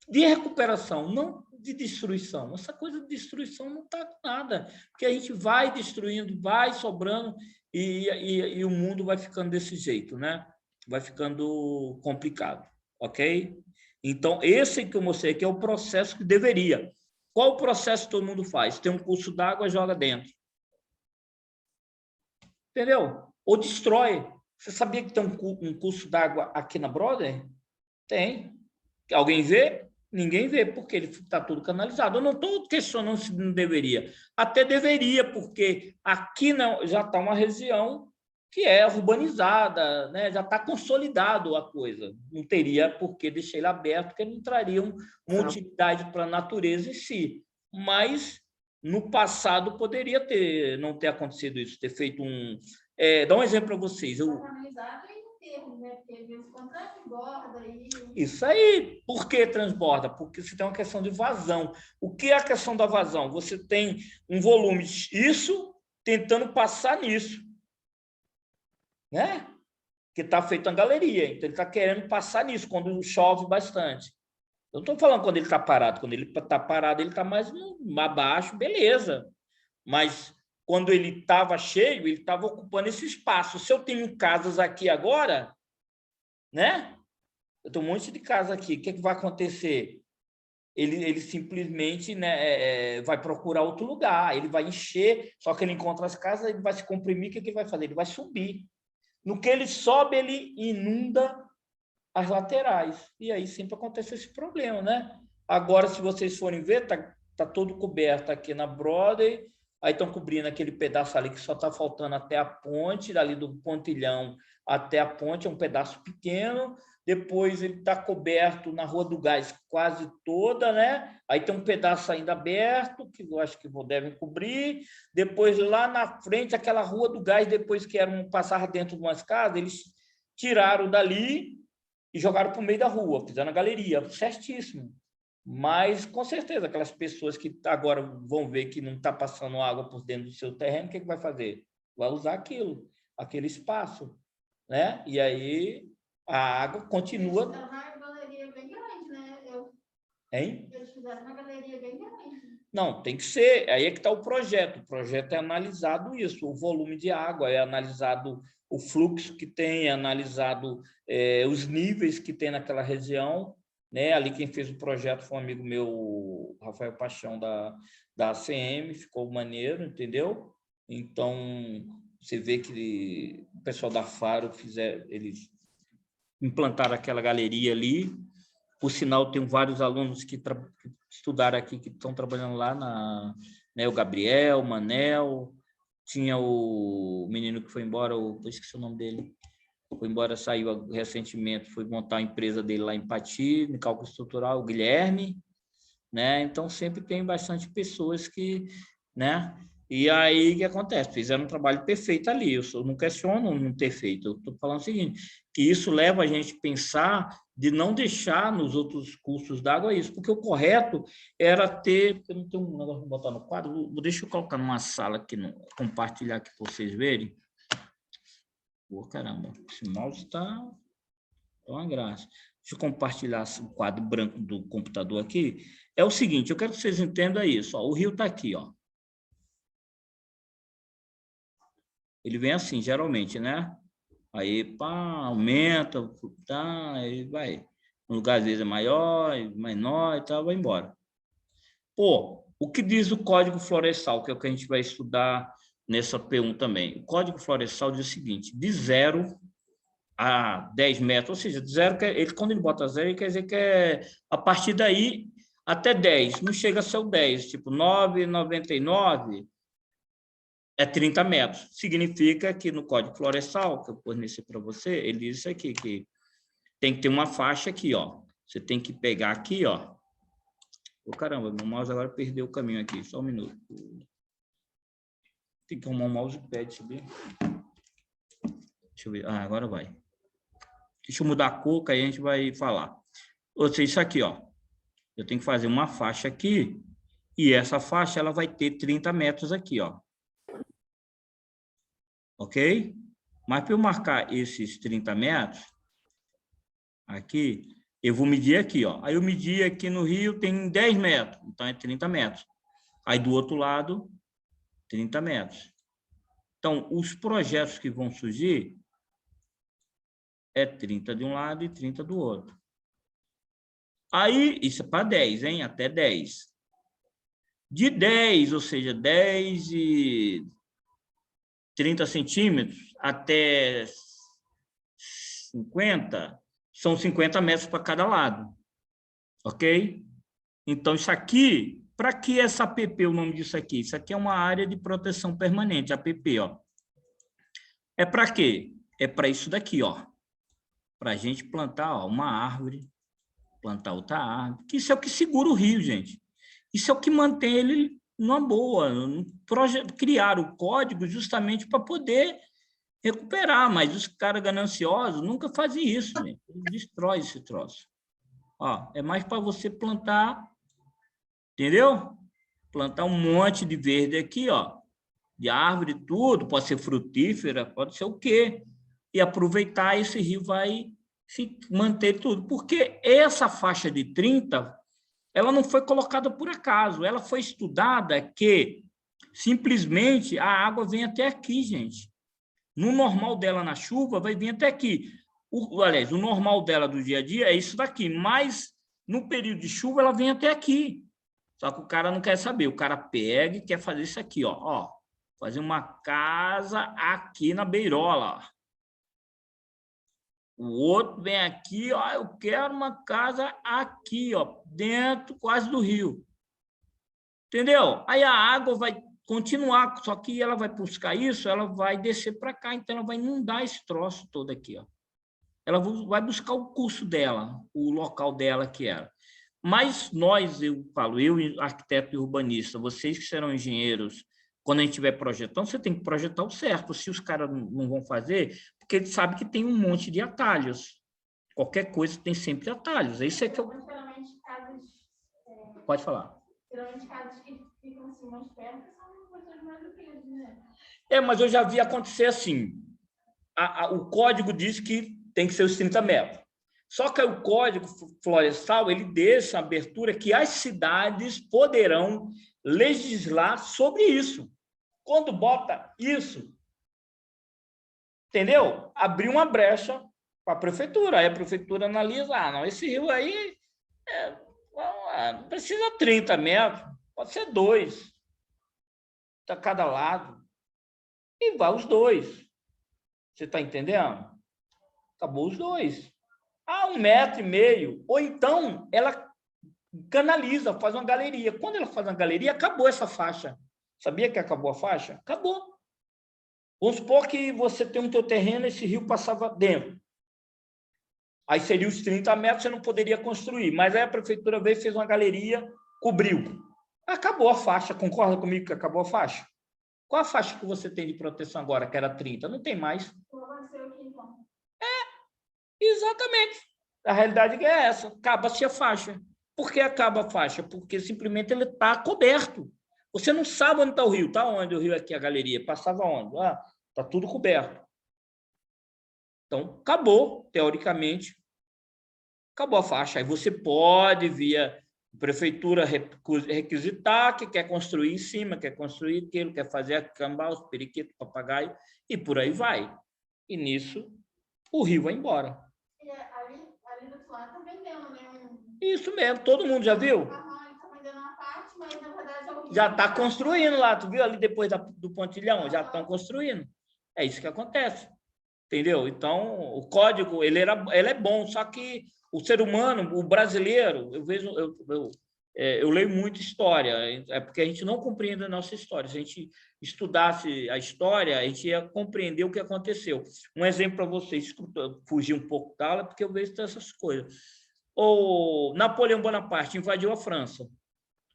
de recuperação, não de destruição. Essa coisa de destruição não está com nada, porque a gente vai destruindo, vai sobrando e o mundo vai ficando desse jeito, né? Vai ficando complicado, ok? Então, esse que eu mostrei aqui é o processo que deveria. Qual o processo que todo mundo faz? Tem um curso d'água, joga dentro. Entendeu? Ou destrói. Você sabia que tem um curso d'água aqui na Brother? Tem. Alguém vê? Ninguém vê, porque ele está tudo canalizado. Eu não estou questionando se não deveria. Até deveria, porque aqui já está uma região que é urbanizada, né? Já está consolidado a coisa. Não teria por que deixar ele aberto, porque não traria uma utilidade para a natureza em si. Mas, no passado, poderia não ter acontecido isso, ter feito um... dá um exemplo para vocês. Isso aí. Por que transborda? Porque você tem uma questão de vazão. O que é a questão da vazão? Você tem um volume, isso, tentando passar nisso, né? Que está feito uma galeria. Então, ele está querendo passar nisso, quando chove bastante. Eu não estou falando quando ele está parado. Quando ele está parado, ele está mais abaixo, beleza. Mas quando ele estava cheio, ele estava ocupando esse espaço. Se eu tenho casas aqui agora, né? Eu tenho um monte de casa aqui. O que vai acontecer? Ele simplesmente, né, vai procurar outro lugar. Ele vai encher, só que ele encontra as casas, ele vai se comprimir. O que ele vai fazer? Ele vai subir. No que ele sobe, ele inunda as laterais. E aí sempre acontece esse problema, né? Agora, se vocês forem ver, tá todo coberto aqui na Broadway, aí estão cobrindo aquele pedaço ali que só está faltando até a ponte, dali do pontilhão até a ponte, é um pedaço pequeno. Depois ele está coberto na Rua do Gás quase toda, né? Aí tem um pedaço ainda aberto, que eu acho que devem cobrir. Depois, lá na frente, aquela Rua do Gás, depois que passar dentro de umas casas, eles tiraram dali e jogaram para o meio da rua, fizeram a galeria, certíssimo. Mas, com certeza, aquelas pessoas que agora vão ver que não está passando água por dentro do seu terreno, o que vai fazer? Vai usar aquele espaço, né? E aí a água continua... Eles fizeram uma galeria bem grande, né? Hein? Eles fizeram uma galeria bem grande. Não, tem que ser. Aí é que está o projeto. O projeto é analisado isso, o volume de água, é analisado o fluxo que tem, é analisado os níveis que tem naquela região, né? Ali quem fez o projeto foi um amigo meu, Rafael Paixão, da ACM, ficou maneiro, entendeu? Então, você vê que o pessoal da Faro eles implantaram aquela galeria ali. Por sinal, tenho vários alunos que estudaram aqui, que estão trabalhando lá, né, o Gabriel, o Manel, tinha o menino que foi embora, eu esqueci o nome dele, foi embora, saiu recentemente, foi montar a empresa dele lá em Pati, no cálculo estrutural, o Guilherme, né? Então, sempre tem bastante pessoas que, né? E aí, o que acontece? Fizeram um trabalho perfeito ali, eu não questiono não ter feito, eu estou falando o seguinte, que isso leva a gente a pensar de não deixar nos outros cursos d'água isso, porque o correto era ter... Eu não tenho um negócio para botar no quadro, deixa eu colocar numa sala aqui, compartilhar aqui para vocês verem. Pô, caramba, esse mouse está uma graça. Deixa eu compartilhar o quadro branco do computador aqui. É o seguinte, eu quero que vocês entendam isso. Ó, o rio está aqui, ó. Ele vem assim, geralmente, né? Aí, pá, aumenta, tá, aí vai. Um lugar, às vezes, é maior, menor e tal, vai embora. Pô, o que diz o Código Florestal, que é o que a gente vai estudar nessa P1 também? O Código Florestal diz o seguinte, de 0 a 10 metros, ou seja, de 0, quando ele bota 0, ele quer dizer que é a partir daí até 10, não chega a ser o 10, tipo 9,99 é 30 metros. Significa que no Código Florestal, que eu forneci para você, ele diz isso aqui, que tem que ter uma faixa aqui, ó. Você tem que pegar aqui, ó. Ô, caramba, meu mouse agora perdeu o caminho aqui, só um minuto. Tem que arrumar um mousepad, sabia? Deixa eu ver. Ah, agora vai. Deixa eu mudar a cor, que aí a gente vai falar. Ou seja, isso aqui, ó. Eu tenho que fazer uma faixa aqui, e essa faixa ela vai ter 30 metros aqui, ó. Ok? Mas para eu marcar esses 30 metros, aqui, eu vou medir aqui, ó. Aí eu medi aqui no Rio, tem 10 metros, então é 30 metros. Aí do outro lado, 30 metros. Então, os projetos que vão surgir é 30 de um lado e 30 do outro. Aí, isso é para 10, hein? Até 10. De 10, ou seja, 10 e 30 centímetros até 50, são 50 metros para cada lado. Ok? Então, isso aqui, para que essa APP, o nome disso aqui? Isso aqui é uma área de proteção permanente, APP, ó. É para quê? É para isso daqui, ó. Para a gente plantar, ó, uma árvore, plantar outra árvore, que isso é o que segura o rio, gente. Isso é o que mantém ele numa boa. Criaram o código justamente para poder recuperar, mas os caras gananciosos nunca fazem isso, gente. Eles destroem esse troço. Ó, é mais para você plantar, entendeu? Plantar um monte de verde aqui, ó, de árvore, tudo, pode ser frutífera, pode ser o quê? E aproveitar, esse rio vai se manter tudo. Porque essa faixa de 30, ela não foi colocada por acaso, ela foi estudada que simplesmente a água vem até aqui, gente. No normal dela na chuva, vai vir até aqui. Aliás, o normal dela do dia a dia é isso daqui, mas no período de chuva ela vem até aqui. Só que o cara não quer saber, o cara pega e quer fazer isso aqui, ó, fazer uma casa aqui na beirola. O outro vem aqui, ó, eu quero uma casa aqui, ó, dentro quase do rio. Entendeu? Aí a água vai continuar, só que ela vai buscar isso, ela vai descer para cá, então ela vai inundar esse troço todo aqui, ó. Ela vai buscar o curso dela, o local dela que era. Mas nós, eu falo, eu, arquiteto e urbanista, vocês que serão engenheiros, quando a gente estiver projetando, você tem que projetar o certo. Se os caras não vão fazer, porque eles sabem que tem um monte de atalhos. Qualquer coisa tem sempre atalhos. Isso é que eu... Geralmente, casas... Pode falar. Geralmente, casas que ficam assim mais perto são coisas mais humildes, né? Mas eu já vi acontecer assim. O código diz que tem que ser os 30 metros. Só que o Código Florestal, ele deixa a abertura que as cidades poderão legislar sobre isso. Quando bota isso, entendeu? Abriu uma brecha para a prefeitura. Aí a prefeitura analisa, não, esse rio aí não precisa 30 metros, pode ser 2 para cada lado. E vai os 2. Você está entendendo? Acabou os 2. 1,5 metro. Ou então, ela canaliza, faz uma galeria. Quando ela faz uma galeria, acabou essa faixa. Sabia que acabou a faixa? Acabou. Vamos supor que você tem um teu terreno, esse rio passava dentro. Aí seria os 30 metros, você não poderia construir. Mas aí a prefeitura veio, fez uma galeria, cobriu. Acabou a faixa. Concorda comigo que acabou a faixa? Qual a faixa que você tem de proteção agora, que era 30? Não tem mais. Exatamente. A realidade é essa. Acaba-se a faixa. Por que acaba a faixa? Porque simplesmente ele está coberto. Você não sabe onde está o rio. Está onde o rio aqui, a galeria? Passava onde? Está tudo coberto. Então, acabou, teoricamente. Acabou a faixa. Aí você pode, via Prefeitura requisitar, que quer construir em cima, quer construir aquilo, quer fazer a cambal, os periquitos, papagaio, e por aí vai. E nisso, o rio vai embora. E ali do outro lado tá vendendo, né? Isso mesmo, todo mundo já viu? Aham, ele tá vendendo uma parte, mas na verdade é o rio. Já está construindo lá, tu viu ali depois do pontilhão? Já estão construindo. É isso que acontece. Entendeu? Então, o código, ele é bom, só que o ser humano, o brasileiro, eu leio muito história, é porque a gente não compreende a nossa história. Se a gente estudasse a história, a gente ia compreender o que aconteceu. Um exemplo para vocês, fugir um pouco da aula, porque eu vejo essas coisas. O Napoleão Bonaparte invadiu a França.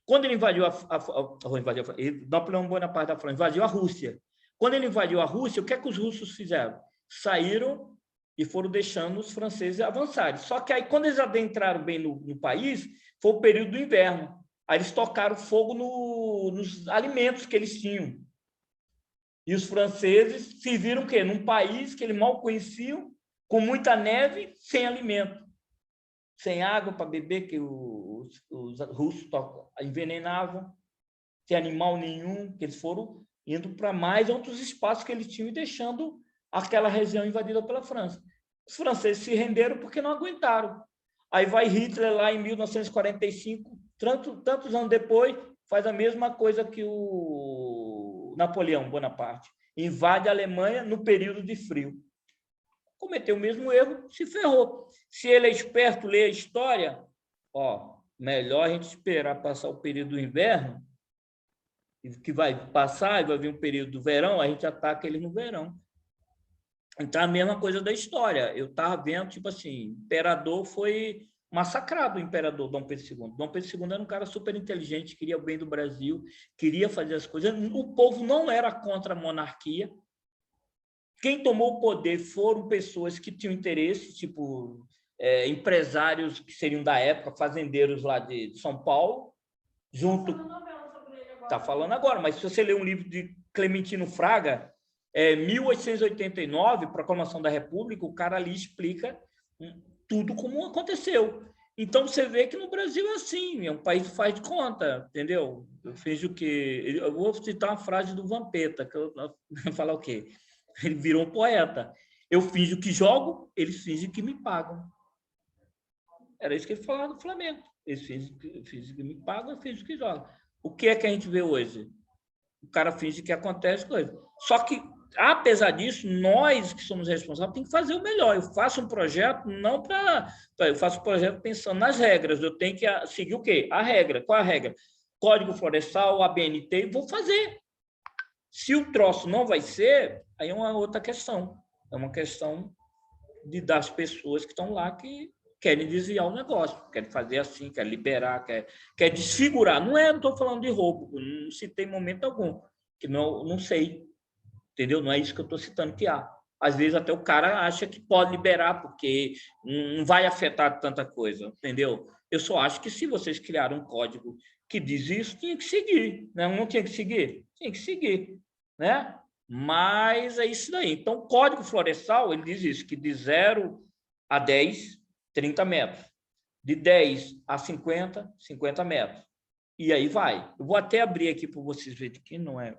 Quando ele invadiu Napoleão Bonaparte da França invadiu a Rússia. Quando ele invadiu a Rússia, o que é que os russos fizeram? Saíram e foram deixando os franceses avançarem. Só que aí, quando eles adentraram bem no país, foi o período do inverno. Aí eles tocaram fogo nos alimentos que eles tinham. E os franceses se viram o quê? Num país que eles mal conheciam, com muita neve, sem alimento, sem água para beber, que os russos envenenavam, sem animal nenhum, que eles foram indo para mais outros espaços que eles tinham e deixando aquela região invadida pela França. Os franceses se renderam porque não aguentaram. Aí vai Hitler lá em 1945, tantos anos depois, faz a mesma coisa que o Napoleão Bonaparte. Invade a Alemanha no período de frio. Cometeu o mesmo erro, se ferrou. Se ele é esperto, lê a história, melhor a gente esperar passar o período do inverno, que vai passar, e vai vir um período do verão, a gente ataca ele no verão. Então, a mesma coisa da história. Eu estava vendo, tipo assim, o imperador foi massacrado, o imperador Dom Pedro II. Dom Pedro II era um cara super inteligente, queria o bem do Brasil, queria fazer as coisas. O povo não era contra a monarquia. Quem tomou o poder foram pessoas que tinham interesse, tipo empresários que seriam da época, fazendeiros lá de São Paulo, junto... Está falando agora, mas se você ler um livro de Clementino Fraga, 1889, Proclamação da República, o cara ali explica tudo como aconteceu. Então, você vê que no Brasil é assim, é um país que faz de conta, entendeu? Eu fiz o quê? Eu vou citar uma frase do Vampeta, que eu vou falar o quê? Ele virou um poeta. Eu finjo que jogo, eles fingem que me pagam. Era isso que ele falava do Flamengo. Eles fingem que me pagam, eu finjo que jogo. O que é que a gente vê hoje? O cara finge que acontece coisa. Só que, apesar disso, nós que somos responsáveis temos que fazer o melhor. Eu faço um projeto não para... Eu faço um projeto pensando nas regras. Eu tenho que seguir o quê? A regra. Qual é a regra? Código Florestal, ABNT, vou fazer. Se o troço não vai ser, aí é uma outra questão. É uma questão das pessoas que estão lá que querem desviar o negócio, querem fazer assim, querem liberar, quer desfigurar. Não estou falando de roubo, não citei momento algum, que não sei, entendeu? Não é isso que eu estou citando que há. Às vezes até o cara acha que pode liberar, porque não vai afetar tanta coisa, entendeu? Eu só acho que se vocês criaram um código que diz isso, tinha que seguir, né? Não tinha que seguir? Tinha que seguir, né? Mas é isso daí. Então, o Código Florestal, ele diz isso, que de 0 a 10, 30 metros. De 10 a 50, 50 metros. E aí vai. Eu vou até abrir aqui para vocês verem que não é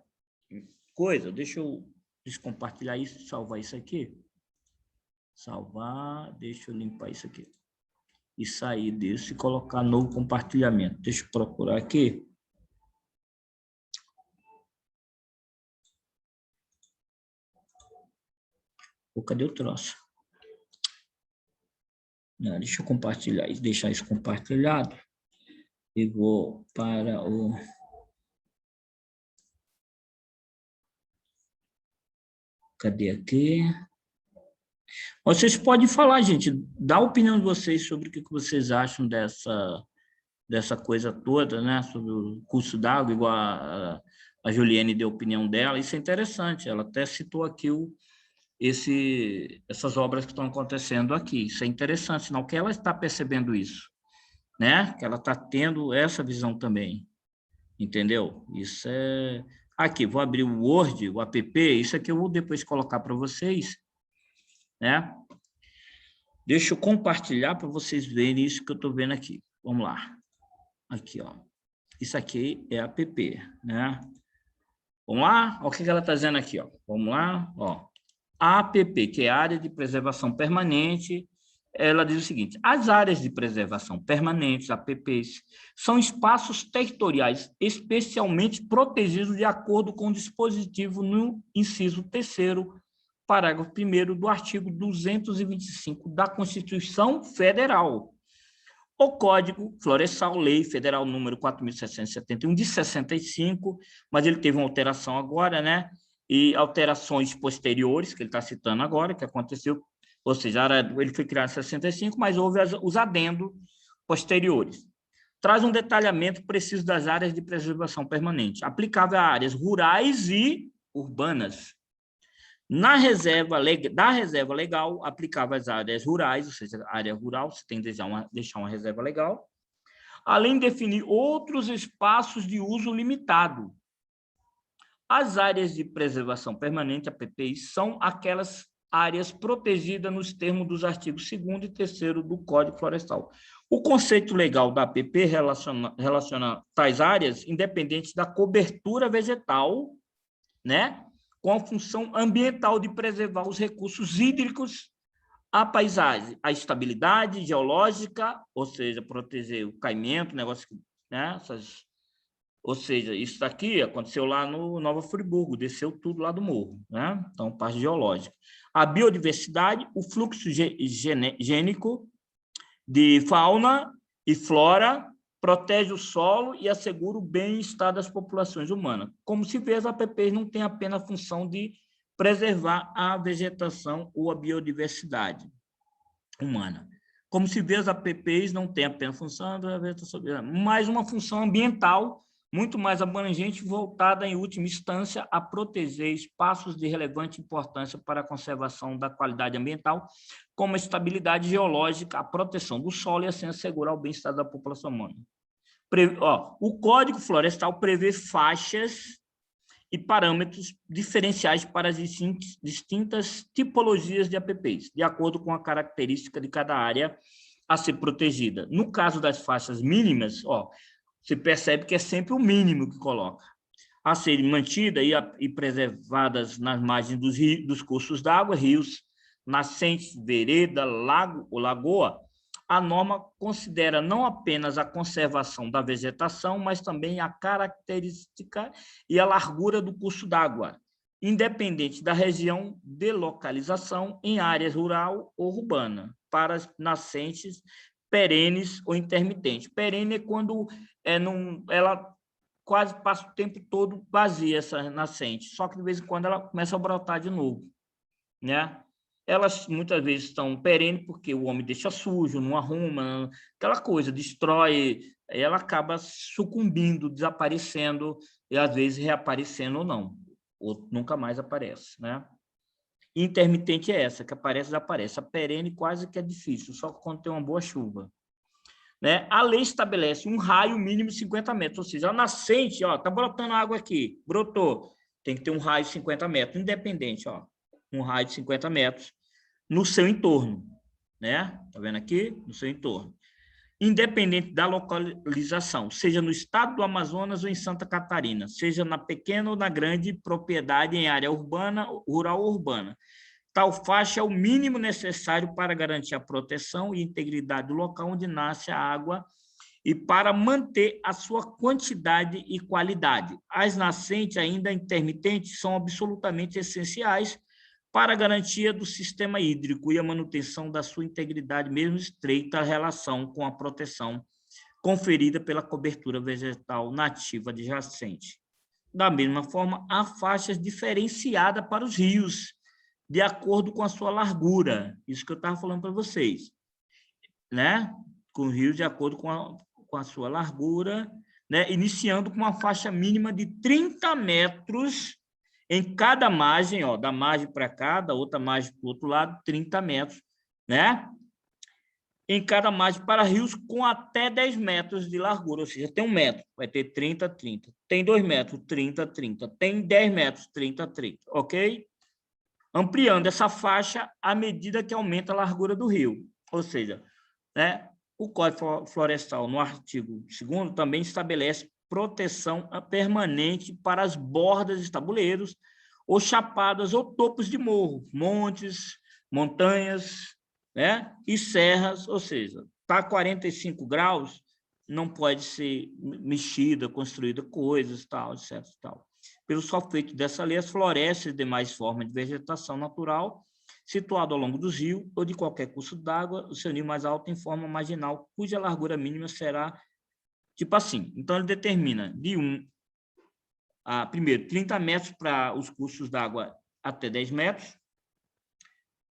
coisa. Deixa eu descompartilhar isso, salvar isso aqui. Salvar, deixa eu limpar isso aqui. E sair disso e colocar novo compartilhamento. Deixa eu procurar aqui. Cadê o troço? Não, deixa eu compartilhar, deixar isso compartilhado. E vou para o... Cadê aqui? Vocês podem falar, gente, dá a opinião de vocês sobre o que vocês acham dessa coisa toda, né? Sobre o curso d'água, igual a Juliane deu a opinião dela. Isso é interessante, ela até citou aqui essas obras que estão acontecendo aqui. Isso é interessante, sinal que ela está percebendo isso, né? Que ela está tendo essa visão também, entendeu? Isso é... Aqui, vou abrir o Word, o app, isso aqui eu vou depois colocar para vocês, né? Deixa eu compartilhar para vocês verem isso que eu estou vendo aqui. Vamos lá. Aqui, ó. Isso aqui é a APP, né? Vamos lá? Olha o que ela está dizendo aqui, ó. Vamos lá, ó. A APP, que é a Área de Preservação Permanente, ela diz o seguinte: as áreas de preservação permanentes, APPs, são espaços territoriais especialmente protegidos de acordo com o dispositivo no inciso 3º, parágrafo 1º do artigo 225 da Constituição Federal. O Código Florestal, Lei Federal número 4.771, de 65, mas ele teve uma alteração agora, né? E alterações posteriores, que ele está citando agora, que aconteceu, ou seja, ele foi criado em 65, mas houve os adendos posteriores. Traz um detalhamento preciso das áreas de preservação permanente, aplicável a áreas rurais e urbanas. Da reserva legal, aplicável às áreas rurais, ou seja, área rural, você tem que deixar uma reserva legal, além de definir outros espaços de uso limitado. As áreas de preservação permanente, APPs, são aquelas áreas protegidas nos termos dos artigos 2º e 3º do Código Florestal. O conceito legal da APP relaciona tais áreas independentes da cobertura vegetal, né, com a função ambiental de preservar os recursos hídricos, a paisagem, a estabilidade geológica, ou seja, proteger o caimento, negócio, né, ou seja, isso daqui aconteceu lá no Nova Friburgo, desceu tudo lá do morro, né? Então, parte geológica. A biodiversidade, o fluxo gênico de fauna e flora, protege o solo e assegura o bem-estar das populações humanas. Como se vê, as APPs não têm apenas a função de preservar a vegetação ou a biodiversidade humana. Como se vê, as APPs não têm apenas a função da vegetação, mas uma função ambiental muito mais abrangente, voltada, em última instância, a proteger espaços de relevante importância para a conservação da qualidade ambiental, como a estabilidade geológica, a proteção do solo e, assim, assegurar o bem-estar da população humana. O Código Florestal prevê faixas e parâmetros diferenciais para as distintas tipologias de APPs, de acordo com a característica de cada área a ser protegida. No caso das faixas mínimas, você percebe que é sempre o mínimo que coloca, a serem mantidas e preservadas nas margens dos cursos d'água, rios, nascentes, vereda, lago ou lagoa. A norma considera não apenas a conservação da vegetação, mas também a característica e a largura do curso d'água, independente da região de localização em área rural ou urbana, para nascentes perenes ou intermitentes. Perene é quando ela quase passa o tempo todo vazia, essa nascente, só que de vez em quando ela começa a brotar de novo, né? Elas muitas vezes estão perenes porque o homem deixa sujo, não arruma, aquela coisa, destrói, ela acaba sucumbindo, desaparecendo e às vezes reaparecendo ou não, ou nunca mais aparece, né? Intermitente é essa, que aparece, desaparece. A perene quase que é difícil, só quando tem uma boa chuva, né? A lei estabelece um raio mínimo de 50 metros, ou seja, a nascente, está brotando água aqui, brotou, tem que ter um raio de 50 metros, independente, um raio de 50 metros no seu entorno, né? Tá vendo aqui? No seu entorno. Independente da localização, seja no estado do Amazonas ou em Santa Catarina, seja na pequena ou na grande propriedade em área urbana, rural ou urbana. Tal faixa é o mínimo necessário para garantir a proteção e integridade do local onde nasce a água e para manter a sua quantidade e qualidade. As nascentes, ainda intermitentes, são absolutamente essenciais para a garantia do sistema hídrico e a manutenção da sua integridade, mesmo estreita relação com a proteção conferida pela cobertura vegetal nativa adjacente. Da mesma forma, há faixas diferenciadas para os rios, de acordo com a sua largura, isso que eu estava falando para vocês, né? Com rios de acordo com a sua largura, né? Iniciando com uma faixa mínima de 30 metros em cada margem, da margem para cá, da outra margem para o outro lado, 30 metros, né? Em cada margem para rios com até 10 metros de largura, ou seja, tem 1 metro, vai ter 30, 30. Tem 2 metros, 30, 30. Tem 10 metros, 30, 30, ok? Ampliando essa faixa à medida que aumenta a largura do rio, ou seja, né? O Código Florestal, no artigo 2º, também estabelece proteção permanente para as bordas de tabuleiros, ou chapadas ou topos de morro, montes, montanhas, né? E serras, ou seja, está a 45 graus, não pode ser mexida, construída coisas, tal, etc. Tal. Pelo só feito dessa lei, as florestas e demais formas de vegetação natural, situado ao longo dos rios ou de qualquer curso d'água, o seu nível mais alto em forma marginal, cuja largura mínima será tipo assim. Então, ele determina de 1 a, primeiro, 30 metros para os cursos d'água até 10 metros,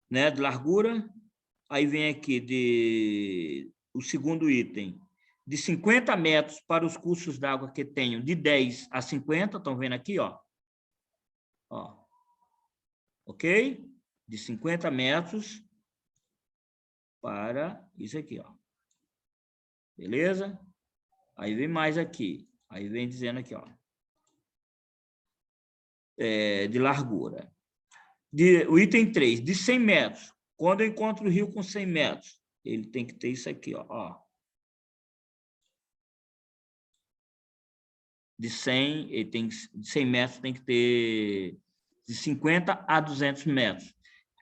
né, de largura. Aí vem aqui o segundo item, de 50 metros para os cursos d'água que tenham de 10 a 50, estão vendo aqui, ó. Ok? De 50 metros para isso aqui, ó. Beleza? Aí vem mais aqui. Aí vem dizendo aqui, ó. De largura. O item 3, de 100 metros. Quando eu encontro o rio com 100 metros, ele tem que ter isso aqui, ó. De 100, de 100 metros tem que ter de 50 a 200 metros.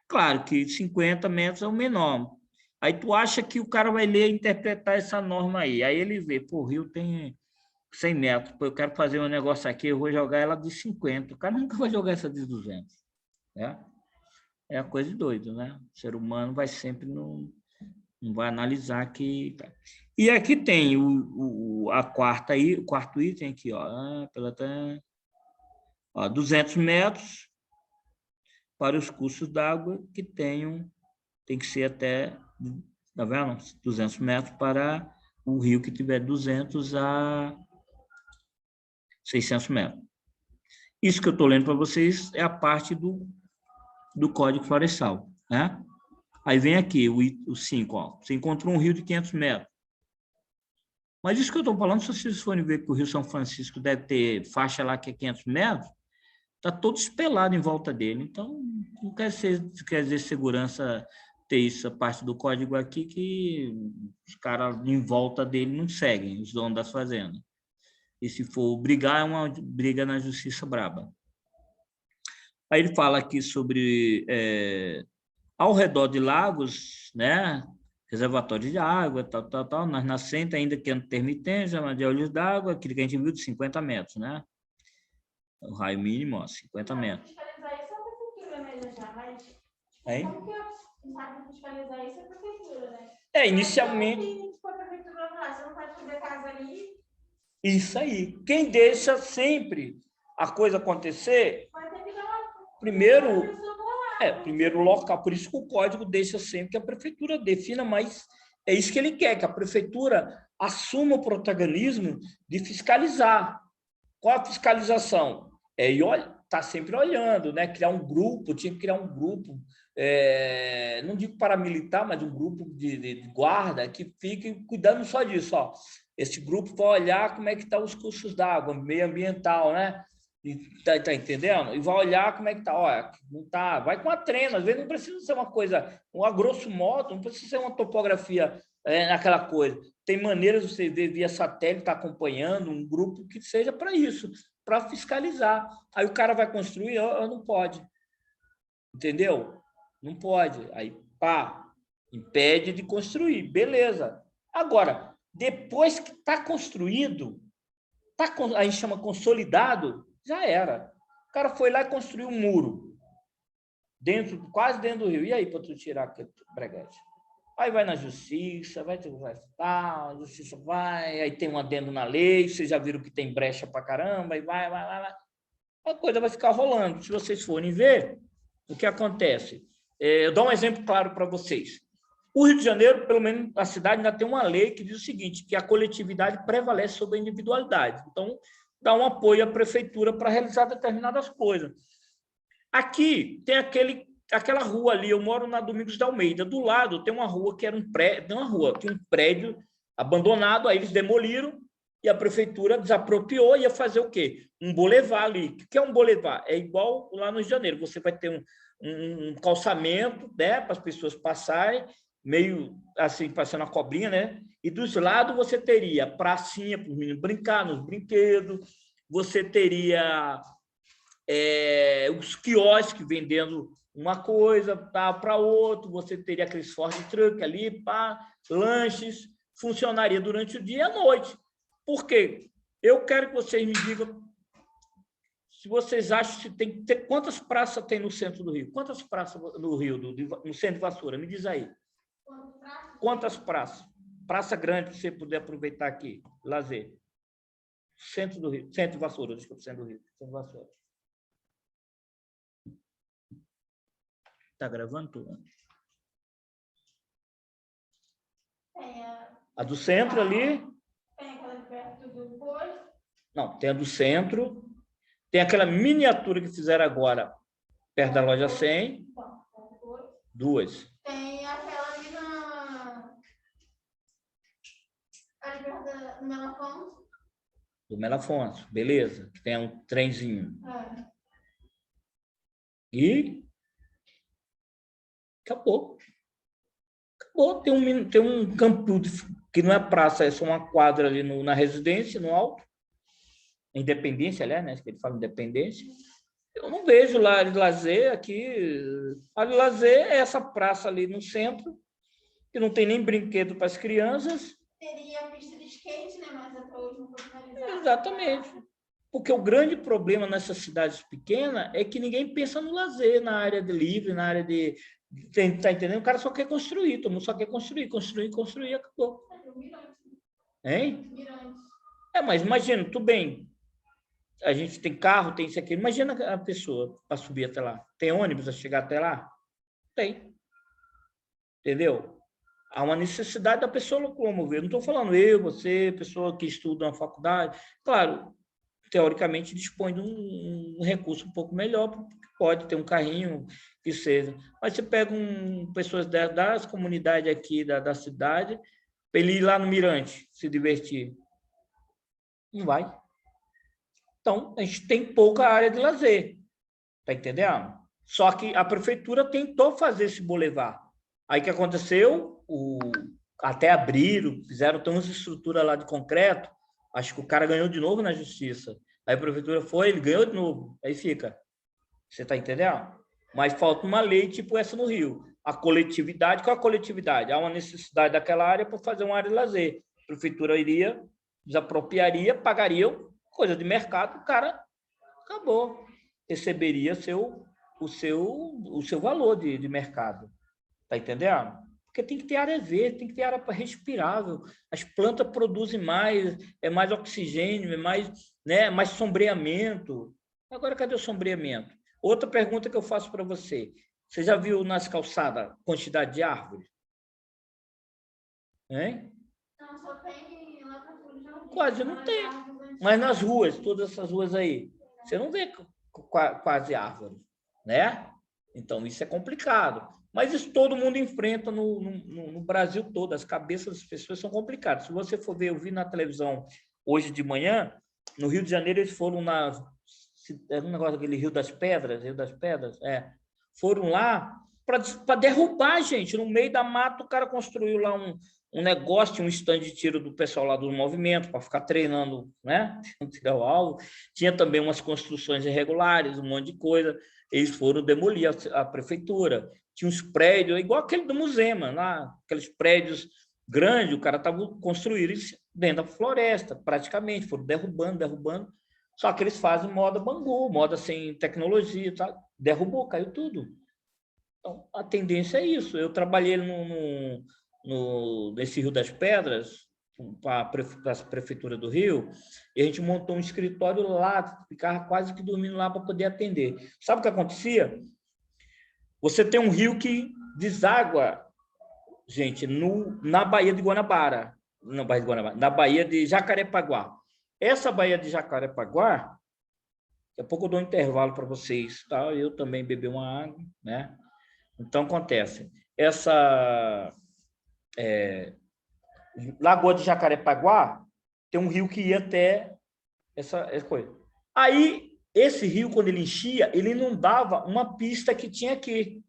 Claro que 50 metros é o menor. Aí tu acha que o cara vai ler e interpretar essa norma aí. Aí ele vê, pô, o rio tem 100 metros, pô, eu quero fazer um negócio aqui, eu vou jogar ela de 50. O cara nunca vai jogar essa de 200. Né? É a coisa de doido, né? O ser humano vai sempre não vai analisar que... E aqui tem o quarto item aqui, ó, 200 metros para os cursos d'água que tem que ser até, tá vendo? 200 metros para o rio que tiver 200 a 600 metros. Isso que eu estou lendo para vocês é a parte do Código Florestal, né? Aí vem aqui o 5, ó. Você encontrou um rio de 500 metros. Mas isso que eu estou falando, se vocês forem ver que o Rio São Francisco deve ter faixa lá que é 500 metros, está todo espelado em volta dele. Então, não quer dizer segurança ter essa parte do código aqui que os caras em volta dele não seguem, os donos das fazendas. E se for brigar, é uma briga na justiça braba. Aí ele fala aqui sobre ao redor de lagos, né? Reservatórios de água, tal, nas nascentes, ainda que intermitente, de olhos d'água, aquilo que a gente viu de 50 metros, né? O raio mínimo, ó, 50 metros. Fiscalizar isso é a prefeitura, né, já, mas... Hein? Como que sabe fiscalizar isso é a prefeitura, né? Inicialmente... Se for a prefeitura lá, você não pode fazer casa ali... Isso aí. Quem deixa sempre a coisa acontecer, Vai ter que dar uma... primeiro local. Por isso que o código deixa sempre que a prefeitura defina, mas é isso que ele quer, que a prefeitura assuma o protagonismo de fiscalizar. Qual a fiscalização? Tá sempre olhando, né? Criar um grupo, tinha que criar um grupo, não digo paramilitar, mas um grupo de guarda que fique cuidando só disso, ó. Esse grupo vai olhar como é que estão os cursos d'água, meio ambiental, né? Tá entendendo? E vai olhar como é que está. Olha, não tá. Vai com a treina. Às vezes não precisa ser uma coisa, a grosso modo, não precisa ser uma topografia naquela coisa. Tem maneiras de você ver via satélite, tá acompanhando um grupo que seja para isso, para fiscalizar. Aí o cara vai construir, não pode. Entendeu? Não pode. Aí, pá, impede de construir. Beleza. Agora, depois que está construído, a gente chama consolidado, já era. O cara foi lá e construiu um muro, quase dentro do rio. E aí, para tu tirar aquele breguete? Aí vai na justiça, a justiça vai, aí tem um adendo na lei, vocês já viram que tem brecha para caramba, e vai. A coisa vai ficar rolando. Se vocês forem ver, o que acontece? Eu dou um exemplo claro para vocês. O Rio de Janeiro, pelo menos a cidade, ainda tem uma lei que diz o seguinte, que a coletividade prevalece sobre a individualidade. Então, dá um apoio à prefeitura para realizar determinadas coisas. Aqui tem aquela rua ali, eu moro na Domingos de Almeida, do lado tem uma rua que era um prédio abandonado, aí eles demoliram e a prefeitura desapropriou e ia fazer o quê? Um boulevard ali. O que é um boulevard? É igual lá no Rio de Janeiro, você vai ter um calçamento, né, para as pessoas passarem, meio assim, passando a cobrinha, né? E dos lados você teria pracinha para os meninos brincar nos brinquedos, você teria os quiosques vendendo uma coisa para outro, você teria aqueles Ford Truck ali, lanches, funcionaria durante o dia e à noite. Por quê? Eu quero que vocês me digam se vocês acham que tem que ter, quantas praças tem no centro do Rio? Quantas praças no Rio, no centro de Vassoura? Me diz aí. Quantas praças? Praça grande que você puder aproveitar aqui, lazer. Centro do Rio, centro de Vassoura, desculpa, centro do Rio, centro de Vassoura. Está gravando tudo? A do centro ali? Tem aquela de perto do posto. Não, tem a do centro. Tem aquela miniatura que fizeram agora, perto da loja 100. Duas. Tem aquela ali ali perto do Melafonso. Do Melafonso, beleza. Que tem um trenzinho. E acabou. Acabou. Tem um campo que não é praça, é só uma quadra ali na residência, no alto. Independência, aliás, né? Que ele fala Independência. Eu não vejo lá de lazer aqui. A de lazer é essa praça ali no centro, que não tem nem brinquedo para as crianças. Teria a pista de skate, né? Mas até hoje não foi finalizada. Exatamente. Porque o grande problema nessas cidades pequenas é que ninguém pensa no lazer, na área de livre, na área de... Tá entendendo? O cara só quer construir, todo mundo só quer construir, acabou. Hein? Mas imagina, tudo bem. A gente tem carro, tem isso aqui. Imagina a pessoa para subir até lá. Tem ônibus a chegar até lá? Tem. Entendeu? Há uma necessidade da pessoa locomover. Não estou falando você, pessoa que estuda na faculdade. Claro, teoricamente dispõe de um recurso um pouco melhor, pode ter um carrinho que seja. Mas você pega pessoas das comunidades aqui da cidade, para ele ir lá no Mirante se divertir. Não vai. Então, a gente tem pouca área de lazer. Está entendendo? Só que a prefeitura tentou fazer esse boulevard. Aí o que aconteceu? Até abriram, fizeram umas estruturas lá de concreto. Acho que o cara ganhou de novo na justiça. Aí a prefeitura foi, ele ganhou de novo. Aí fica. Você está entendendo? Mas falta uma lei tipo essa no Rio. A coletividade, qual é a coletividade? Há uma necessidade daquela área para fazer uma área de lazer. A prefeitura iria, desapropriaria, pagaria coisa de mercado, o cara acabou. Receberia o seu valor de mercado. Está entendendo? Porque tem que ter área verde, tem que ter área respirável. As plantas produzem mais, é mais oxigênio, é mais sombreamento. Agora, cadê o sombreamento? Outra pergunta que eu faço para você. Você já viu nas calçadas quantidade de árvores? Hein? Não, só tem lá para fora já. Quase não tem. Mas nas ruas, todas essas ruas aí, você não vê quase árvore, né? Então, isso é complicado. Mas isso todo mundo enfrenta no Brasil todo. As cabeças das pessoas são complicadas. Se você for ver, eu vi na televisão hoje de manhã, no Rio de Janeiro, eles foram um negócio daquele Rio das Pedras, foram lá para derrubar a gente. No meio da mata, o cara construiu lá um negócio, um stand de tiro do pessoal lá do movimento, para ficar treinando, né? Tirar o alvo. Tinha também umas construções irregulares, um monte de coisa. Eles foram demolir a prefeitura. Tinha uns prédios, igual aquele do Musema, lá, aqueles prédios grandes, o cara estava construindo dentro da floresta, praticamente, foram derrubando. Só que eles fazem moda Bangu, moda sem tecnologia, tá? Derrubou, caiu tudo. Então, a tendência é isso. Eu trabalhei nesse Rio das Pedras, para a Prefeitura do Rio, e a gente montou um escritório lá, ficava quase que dormindo lá para poder atender. Sabe o que acontecia? Você tem um rio que deságua, gente, na Baía de Guanabara, na Baía de Jacarepaguá. Essa Baía de Jacarepaguá, daqui a pouco eu dou um intervalo para vocês, tá? Eu também bebi uma água, né? Então, acontece. Essa Lagoa de Jacarepaguá tem um rio que ia até essa coisa. Aí, esse rio, quando ele enchia, ele inundava uma pista que tinha aqui,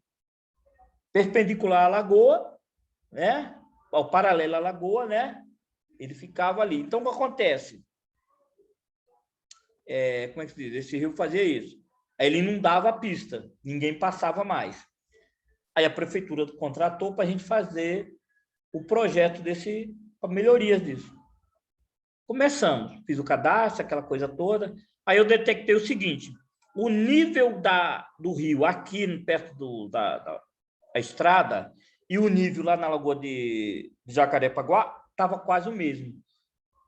perpendicular à lagoa, né? ao paralelo à lagoa, né? Ele ficava ali. Então, o que acontece? Como é que se diz? Esse rio fazia isso. Aí ele inundava a pista, ninguém passava mais. Aí a prefeitura contratou para a gente fazer o projeto para melhorias disso. Começamos, fiz o cadastro, aquela coisa toda. Aí eu detectei o seguinte: o nível do rio aqui perto da estrada e o nível lá na Lagoa de Jacarepaguá estava quase o mesmo.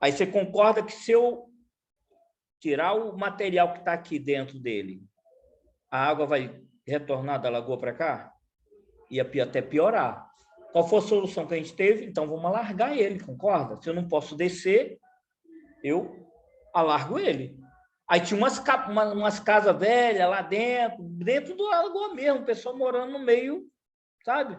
Aí você concorda que se eu tirar o material que está aqui dentro dele, a água vai retornar da lagoa para cá? Ia até piorar. Qual foi a solução que a gente teve? Então, vamos alargar ele, concorda? Se eu não posso descer, eu alargo ele. Aí tinha umas casas velhas lá dentro da lagoa mesmo, o pessoal morando no meio, sabe?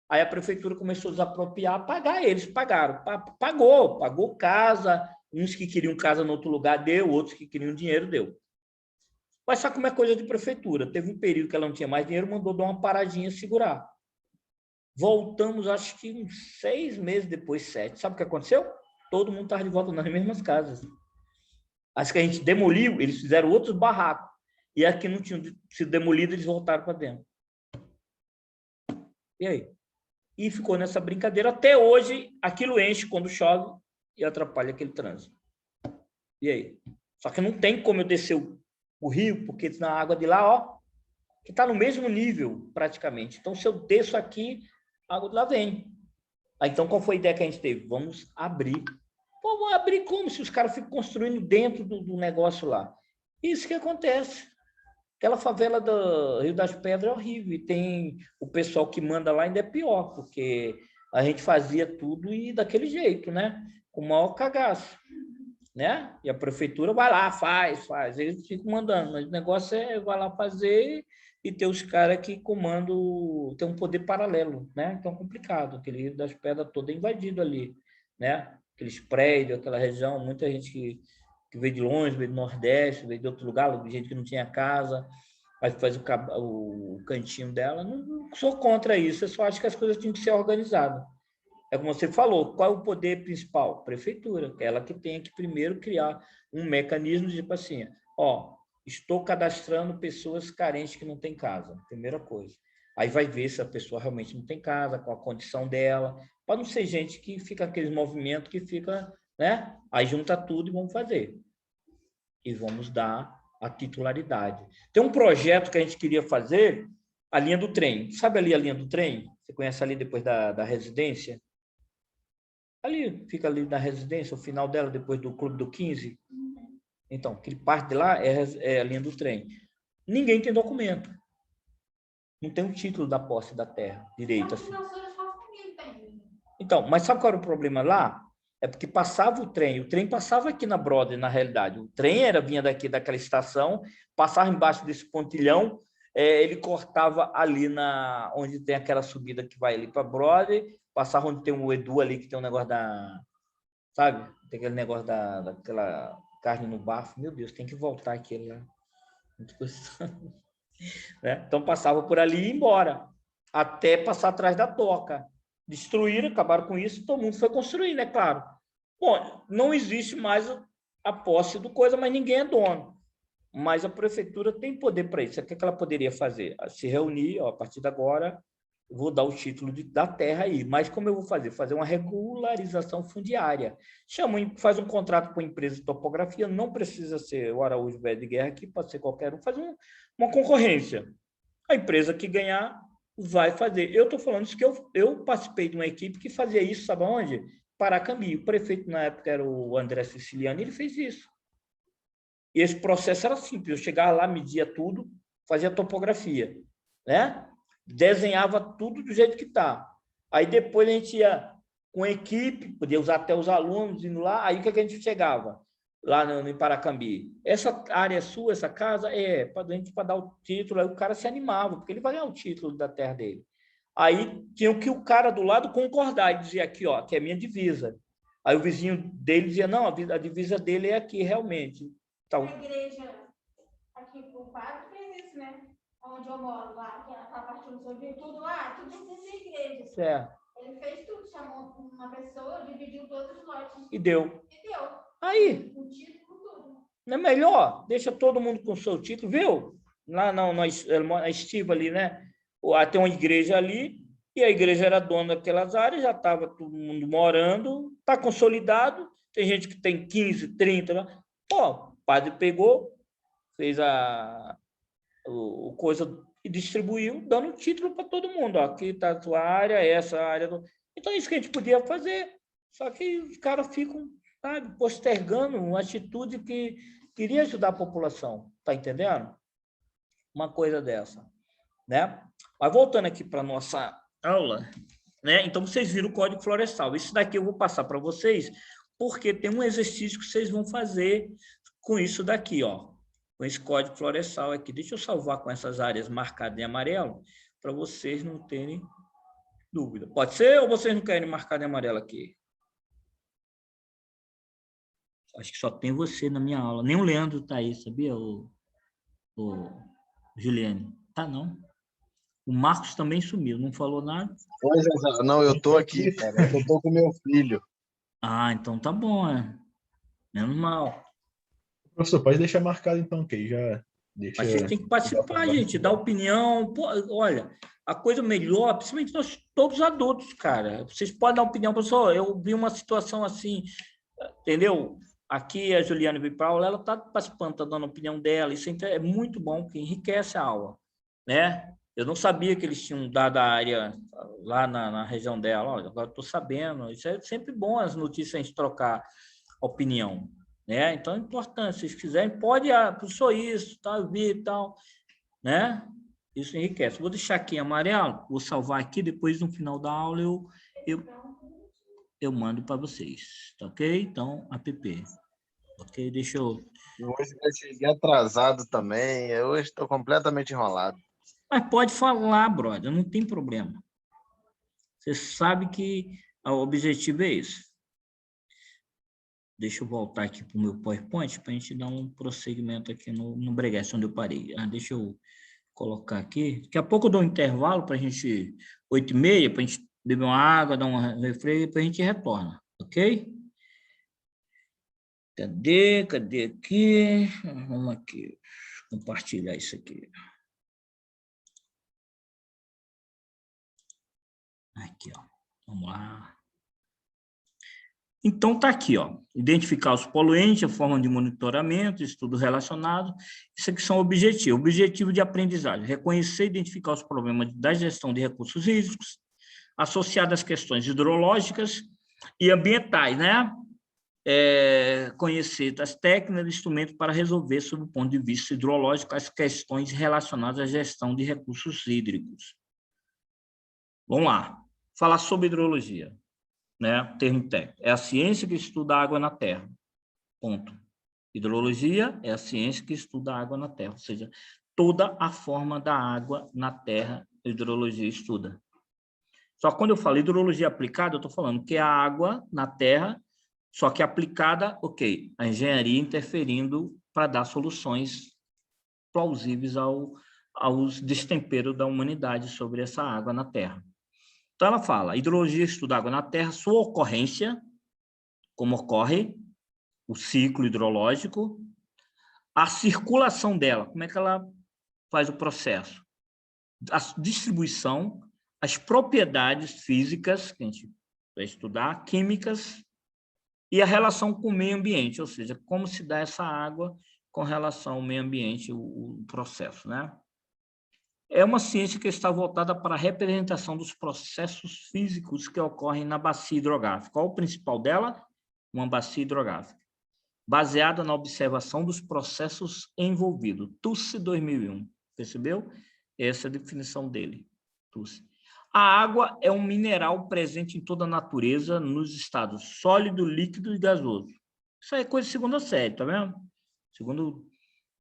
Aí a prefeitura começou a desapropriar, pagar eles, pagaram. Pagou casa, uns que queriam casa no outro lugar deu, outros que queriam dinheiro deu. Mas sabe como é coisa de prefeitura? Teve um período que ela não tinha mais dinheiro, mandou dar uma paradinha, segurar. Voltamos, acho que uns 6 meses depois, 7. Sabe o que aconteceu? Todo mundo estava de volta nas mesmas casas. As que a gente demoliu, eles fizeram outros barracos. E as que não tinham sido demolidas, eles voltaram para dentro. E aí? E ficou nessa brincadeira. Até hoje, aquilo enche quando chove e atrapalha aquele trânsito. E aí? Só que não tem como eu descer o rio, porque na água de lá, ó, que está no mesmo nível, praticamente. Então, se eu desço aqui, a água de lá vem. Aí, então, qual foi a ideia que a gente teve? Vamos abrir. Pô, vamos abrir como? Se os caras ficam construindo dentro do negócio lá. Isso que acontece. Aquela favela do Rio das Pedras é horrível. E tem o pessoal que manda lá ainda é pior, porque a gente fazia tudo e daquele jeito, né? Com o maior cagaço. Né? E a prefeitura vai lá, faz. Eles ficam mandando, mas o negócio vai lá fazer e ter os caras que comandam, tem um poder paralelo, né? Então é complicado, aquele Rio das Pedras todo é invadido ali, né? Aqueles prédios, aquela região, muita gente que veio de longe, veio do Nordeste, veio de outro lugar, gente que não tinha casa, aí faz o cantinho dela. Não sou contra isso, eu só acho que as coisas tinham que ser organizadas. É como você falou, qual é o poder principal? Prefeitura, ela que tem que primeiro criar um mecanismo de, tipo assim, ó, estou cadastrando pessoas carentes que não têm casa, primeira coisa. Aí vai ver se a pessoa realmente não tem casa, qual a condição dela, para não ser gente que fica aqueles movimentos que fica, né? Aí junta tudo e vamos fazer. E vamos dar a titularidade. Tem um projeto que a gente queria fazer, a linha do trem. Sabe ali a linha do trem? Você conhece ali depois da residência? Ali, fica ali na residência, o final dela, depois do Clube do 15. Então, aquele parte de lá é a linha do trem. Ninguém tem documento. Não tem o título da posse da terra direito. Assim. Então, mas sabe qual era o problema lá? É porque passava o trem passava aqui na Broadway, na realidade. O trem vinha daquela estação, passava embaixo desse pontilhão, ele cortava ali onde tem aquela subida que vai ali para Broadway, passava onde tem o Edu ali, que tem um negócio sabe? Tem aquele negócio daquela carne no bafo. Meu Deus, tem que voltar aquele lá. Né? Então, passava por ali e ia embora, até passar atrás da toca. Destruíram, acabaram com isso, todo mundo foi construindo, é claro. Bom, não existe mais a posse do coisa, mas ninguém é dono. Mas a prefeitura tem poder para isso. O que ela poderia fazer? Se reunir, ó, a partir de agora, eu vou dar o título da terra aí. Mas como eu vou fazer? Fazer uma regularização fundiária. Faz um contrato com a empresa de topografia, não precisa ser o Araújo Velho de Guerra aqui, pode ser qualquer um, faz uma concorrência. A empresa que ganhar vai fazer. Eu estou falando isso que eu participei de uma equipe que fazia isso, sabe onde? Paracambi. O prefeito, na época, era o André Siciliano, ele fez isso. E esse processo era simples. Eu chegava lá, media tudo, fazia topografia, né? Desenhava tudo do jeito que está. Aí depois a gente ia com a equipe, podia usar até os alunos indo lá. Aí o que a gente chegava? Lá no Paracambi. Essa área é sua, essa casa? Para a gente dar o título. Aí o cara se animava, porque ele vai ganhar o título da terra dele. Aí tinha que o cara do lado concordar e dizer aqui, ó, que é minha divisa. Aí o vizinho dele dizia, não, a divisa dele é aqui, realmente. Então, a igreja aqui por quatro fez isso, né? Onde eu moro lá, que ela está partindo sobre tudo lá, tudo dentro da igreja. Certo. Ele fez tudo, chamou uma pessoa, dividiu todos os lotes E deu. e deu. Aí, O título, tudo. não é melhor? Deixa todo mundo com o seu título, viu? Lá na estiva ali, né? Tem uma igreja ali, e a igreja era dona daquelas áreas, já estava todo mundo morando, está consolidado, tem gente que tem 15, 30, né? Pô, o padre pegou, fez o coisa e distribuiu, dando título para todo mundo. Ó, aqui está a tua área, essa área. Então, isso que a gente podia fazer. Só que os caras ficam, sabe, postergando uma atitude que queria ajudar a população. Está entendendo? Uma coisa dessa. Né? Mas voltando aqui para a nossa aula, né? Então, vocês viram o Código Florestal. Isso daqui eu vou passar para vocês, porque tem um exercício que vocês vão fazer com isso daqui, ó. Com esse Código Florestal aqui. Deixa eu salvar com essas áreas marcadas em amarelo, para vocês não terem dúvida. Pode ser ou vocês não querem marcar em amarelo aqui? Acho que só tem você na minha aula. Nem o Leandro está aí, sabia, o Juliane? Tá, não. O Marcos também sumiu, não falou nada. Pois é, não, eu tô aqui, cara. Eu tô com meu filho. Ah, então tá bom, é. Menos mal. Professor, pode deixar marcado então, que aí já deixa. Mas vocês têm que participar, gente, dar opinião. Pô, olha, a coisa melhor, principalmente nós todos adultos, cara. Vocês podem dar opinião, professor. Eu vi uma situação assim, entendeu? Aqui a Juliana veio para a aula, ela está participando, está dando a opinião dela. Isso é muito bom, que enriquece a aula, né? Eu não sabia que eles tinham dado a área lá na região dela. Olha, agora estou sabendo. Isso é sempre bom, as notícias, a gente trocar opinião, né? Então é importante. Se vocês quiserem, pode, professor, isso, tá, eu vi e tal, né? Isso enriquece. Vou deixar aqui em amarelo, vou salvar aqui, depois no final da aula eu mando para vocês, tá ok? Então, app. Ok, deixa eu... Hoje eu cheguei atrasado também. Eu hoje estou completamente enrolado. Mas pode falar, brother, não tem problema. Você sabe que o objetivo é esse. Deixa eu voltar aqui para o meu PowerPoint para a gente dar um prosseguimento aqui no Breguest, onde eu parei. Deixa eu colocar aqui. Daqui a pouco eu dou um intervalo para a gente, 8h30, para a gente beber uma água, dar um refresco, e depois a gente retorna, ok? Cadê aqui? Vamos aqui, compartilhar isso aqui. Aqui, ó. Vamos lá. Então, está aqui, ó. Identificar os poluentes, a forma de monitoramento, estudo relacionado. Isso aqui são objetivos. Objetivo de aprendizagem: reconhecer e identificar os problemas da gestão de recursos hídricos, associados às questões hidrológicas e ambientais, né? Conhecer as técnicas e instrumentos para resolver, sob o ponto de vista hidrológico, as questões relacionadas à gestão de recursos hídricos. Vamos lá. Falar sobre hidrologia, né? Termo técnico. É a ciência que estuda a água na Terra. Ponto. Hidrologia é a ciência que estuda a água na Terra, ou seja, toda a forma da água na Terra, a hidrologia estuda. Só que quando eu falo hidrologia aplicada, eu estou falando que a água na Terra, só que aplicada, ok, a engenharia interferindo para dar soluções plausíveis aos destemperos da humanidade sobre essa água na Terra. Então, ela fala, hidrologia estuda a água na Terra, sua ocorrência, como ocorre, o ciclo hidrológico, a circulação dela, como é que ela faz o processo, a distribuição, as propriedades físicas, que a gente vai estudar, químicas, e a relação com o meio ambiente, ou seja, como se dá essa água com relação ao meio ambiente, o processo, né? É uma ciência que está voltada para a representação dos processos físicos que ocorrem na bacia hidrográfica. Qual o principal dela? Uma bacia hidrográfica, baseada na observação dos processos envolvidos. Tusse 2001, percebeu? Essa é a definição dele, Tusse. A água é um mineral presente em toda a natureza, nos estados sólido, líquido e gasoso. Isso aí é coisa de segunda série, tá vendo?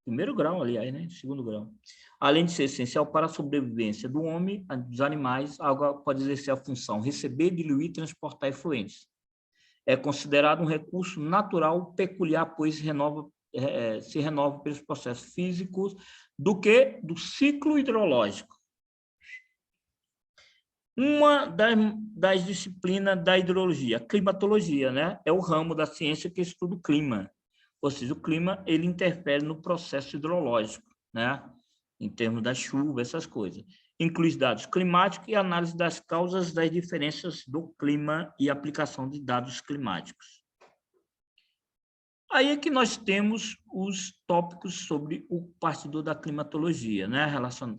Primeiro grau, aliás, né? Segundo grau. Além de ser essencial para a sobrevivência do homem, dos animais, a água pode exercer a função receber, diluir e transportar efluentes. É considerado um recurso natural peculiar, pois se renova pelos processos físicos do ciclo hidrológico. Uma das disciplinas da hidrologia, a climatologia, né? É o ramo da ciência que estuda o clima. Ou seja, o clima ele interfere no processo hidrológico, né? Em termos da chuva, essas coisas. Inclui dados climáticos e análise das causas das diferenças do clima e aplicação de dados climáticos. Aí é que nós temos os tópicos sobre o partidor da climatologia, né?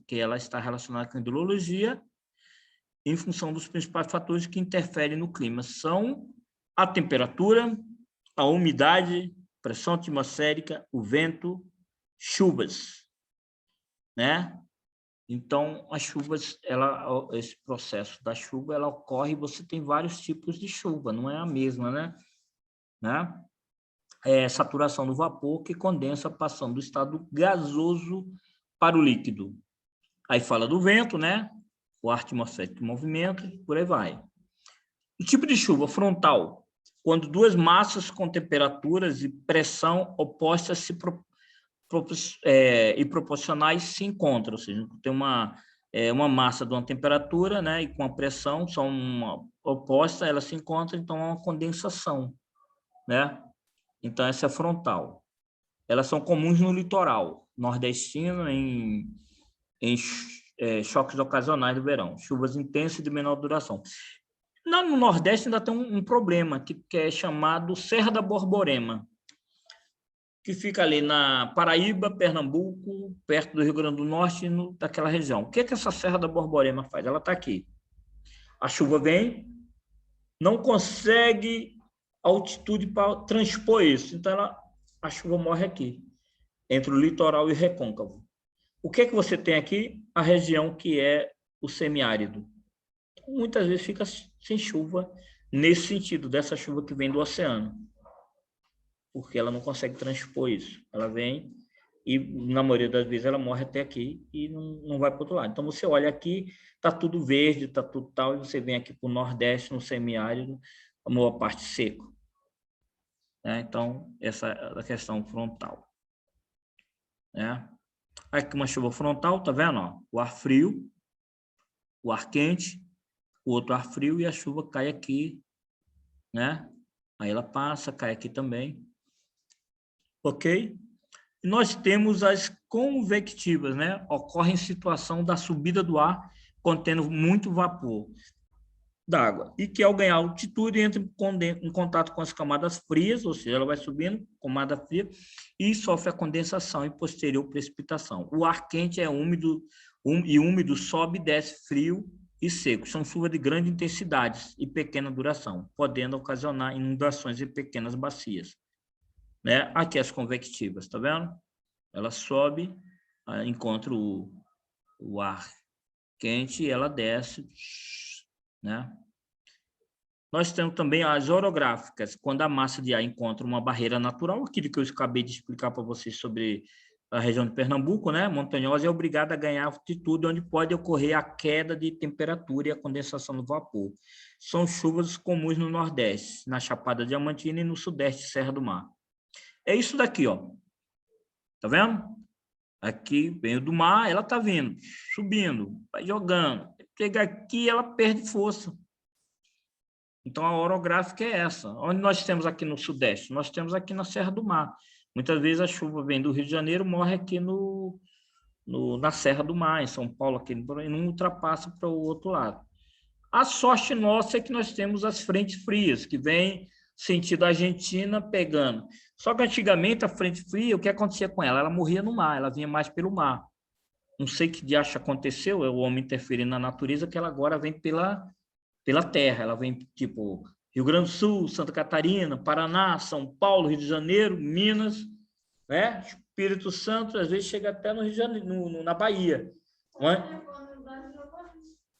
Que ela está relacionada com a hidrologia, em função dos principais fatores que interferem no clima. São a temperatura, a umidade, pressão atmosférica, o vento, chuvas, né? Então, as chuvas, esse processo da chuva, ela ocorre e você tem vários tipos de chuva, não é a mesma, né? É saturação do vapor que condensa passando do estado gasoso para o líquido. Aí fala do vento, né? O ar atmosférico em movimento, por aí vai. O tipo de chuva frontal, quando duas massas com temperaturas e pressão opostas e proporcionais se encontram, ou seja, tem uma massa de uma temperatura, né, e com a pressão são opostas, elas se encontram, então é uma condensação, né? Então essa é frontal. Elas são comuns no litoral nordestino, em choques ocasionais do verão, chuvas intensas e de menor duração. No Nordeste ainda tem um problema, que é chamado Serra da Borborema, que fica ali na Paraíba, Pernambuco, perto do Rio Grande do Norte, daquela região. O que essa Serra da Borborema faz? Ela está aqui. A chuva vem, não consegue altitude para transpor isso, então a chuva morre aqui, entre o litoral e o recôncavo. O que você tem aqui? A região que é o semiárido. Muitas vezes fica sem chuva, nesse sentido, dessa chuva que vem do oceano, porque ela não consegue transpor isso. Ela vem e, na maioria das vezes, ela morre até aqui e não vai para o outro lado. Então, você olha aqui, está tudo verde, está tudo tal, e você vem aqui para o Nordeste, no semiárido, a maior parte seco. Então, essa é a questão frontal. Aqui uma chuva frontal, tá vendo? Ó? O ar frio, o ar quente, o outro ar frio e a chuva cai aqui, né? Aí ela passa, cai aqui também. Ok? E nós temos as convectivas, né? Ocorre em situação da subida do ar contendo muito vapor d'água e que, ao ganhar altitude, entra em contato com as camadas frias, ou seja, ela vai subindo, camada fria, e sofre a condensação e posterior precipitação. O ar quente é úmido, sobe e desce frio e seco. São chuvas de grande intensidade e pequena duração, podendo ocasionar inundações em pequenas bacias. Né? Aqui as convectivas, tá vendo? Ela sobe, encontra o ar quente e ela desce, né? Nós temos também as orográficas, quando a massa de ar encontra uma barreira natural, aquilo que eu acabei de explicar para vocês sobre a região de Pernambuco, né, montanhosa, é obrigada a ganhar altitude, onde pode ocorrer a queda de temperatura e a condensação do vapor. São chuvas comuns no Nordeste, na Chapada Diamantina e no Sudeste, Serra do Mar. É isso daqui, ó. Tá vendo? Aqui, veio do mar, ela tá vindo, subindo, vai jogando. Chega aqui, ela perde força. Então, a orográfica é essa. Onde nós temos aqui no Sudeste? Nós temos aqui na Serra do Mar. Muitas vezes a chuva vem do Rio de Janeiro, morre aqui na Serra do Mar, em São Paulo, aqui, e não ultrapassa para o outro lado. A sorte nossa é que nós temos as frentes frias, que vêm sentido Argentina pegando. Só que antigamente a frente fria, o que acontecia com ela? Ela morria no mar, ela vinha mais pelo mar. Não sei que diacho aconteceu, é o homem interferindo na natureza, que ela agora vem pela terra, ela vem tipo Rio Grande do Sul, Santa Catarina, Paraná, São Paulo, Rio de Janeiro, Minas, né? Espírito Santo, às vezes chega até no Rio de Janeiro, na Bahia. Não é?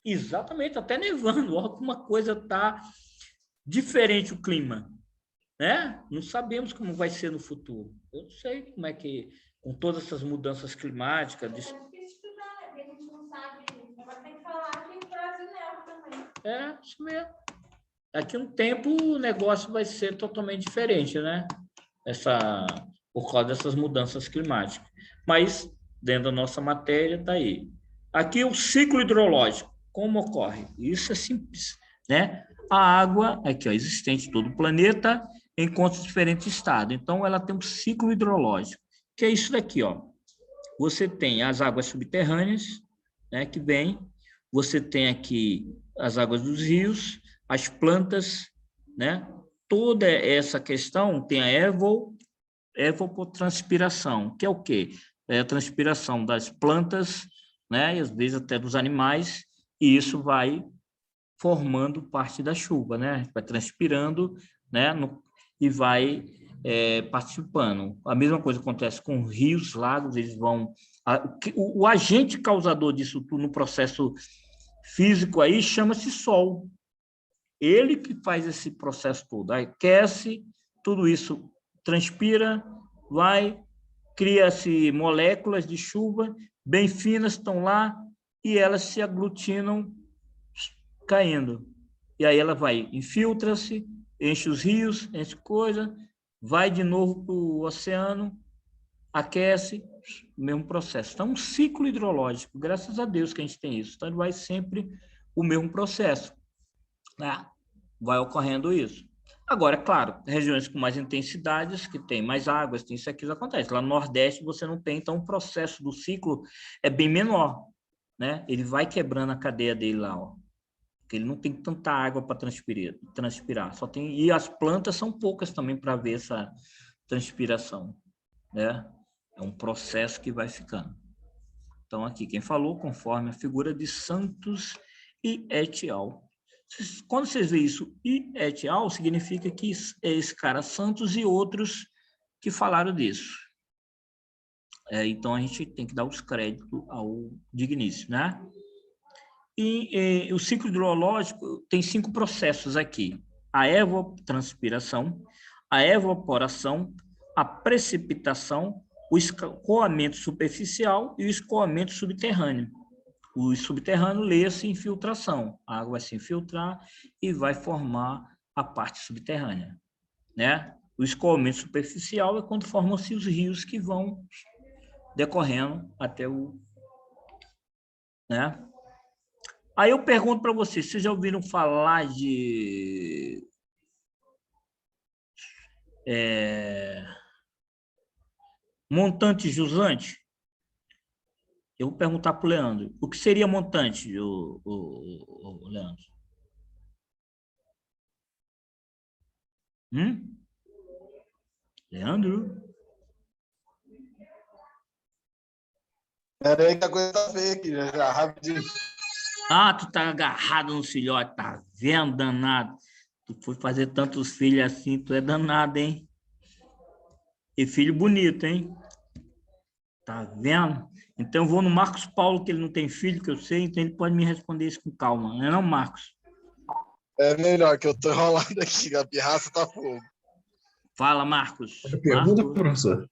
Exatamente, até nevando. Olha como uma coisa está diferente o clima, né? Não sabemos como vai ser no futuro. Eu não sei como é que, com todas essas mudanças climáticas. É, isso mesmo. Daqui a um tempo o negócio vai ser totalmente diferente, né? Por causa dessas mudanças climáticas. Mas, dentro da nossa matéria, está aí. Aqui o ciclo hidrológico. Como ocorre? Isso é simples, né? A água, aqui, ó, existente em todo o planeta, encontra diferentes estados. Então, ela tem um ciclo hidrológico, que é isso daqui, ó. Você tem as águas subterrâneas, né, que vêm, você tem aqui as águas dos rios, as plantas, né? Toda essa questão tem a evapotranspiração, que é o quê? É a transpiração das plantas, né, e às vezes até dos animais, e isso vai formando parte da chuva, né? Vai transpirando, né, e vai participando. A mesma coisa acontece com rios, lagos, eles vão... O agente causador disso tudo no processo físico aí chama-se Sol. Ele que faz esse processo todo. Aí aquece, tudo isso transpira, vai, cria-se moléculas de chuva bem finas, estão lá, e elas se aglutinam caindo. E aí ela vai, infiltra-se, enche os rios, enche coisa, vai de novo para o oceano, aquece, mesmo processo. Então, um ciclo hidrológico, graças a Deus que a gente tem isso. Então, vai sempre o mesmo processo. Né? Vai ocorrendo isso. Agora, claro, regiões com mais intensidades, que tem mais águas, tem isso aqui, isso acontece. Lá no Nordeste você não tem, então o processo do ciclo é bem menor, né? Ele vai quebrando a cadeia dele lá, ó. Porque ele não tem tanta água para transpirar. Só tem, e as plantas são poucas também para ver essa transpiração, né? É um processo que vai ficando. Então, aqui, quem falou, conforme a figura de Santos e et al. Quando vocês veem isso, e et al., significa que é esse cara Santos e outros que falaram disso. Então, a gente tem que dar os créditos ao digníssimo, né? E o ciclo hidrológico tem 5 processos aqui. A evapotranspiração, a evaporação, a precipitação, o escoamento superficial e o escoamento subterrâneo. O subterrâneo lê-se infiltração. A água vai se infiltrar e vai formar a parte subterrânea, né? O escoamento superficial é quando formam-se os rios que vão decorrendo até o... né? Aí eu pergunto para vocês já ouviram falar de... montante jusante? Eu vou perguntar para o Leandro. O que seria montante, Leandro? Leandro? Pera aí que a coisa tá feia aqui, já, rapidinho. Ah, tu tá agarrado no filhote, tá vendo, danado? Tu foi fazer tantos filhos assim, tu é danado, hein? E filho bonito, hein? Tá vendo? Então eu vou no Marcos Paulo, que ele não tem filho, que eu sei, então ele pode me responder isso com calma. Não é não, Marcos? É melhor, que eu tô enrolado aqui, a pirraça tá fogo. Fala, Marcos. Pergunta, Marcos. professor.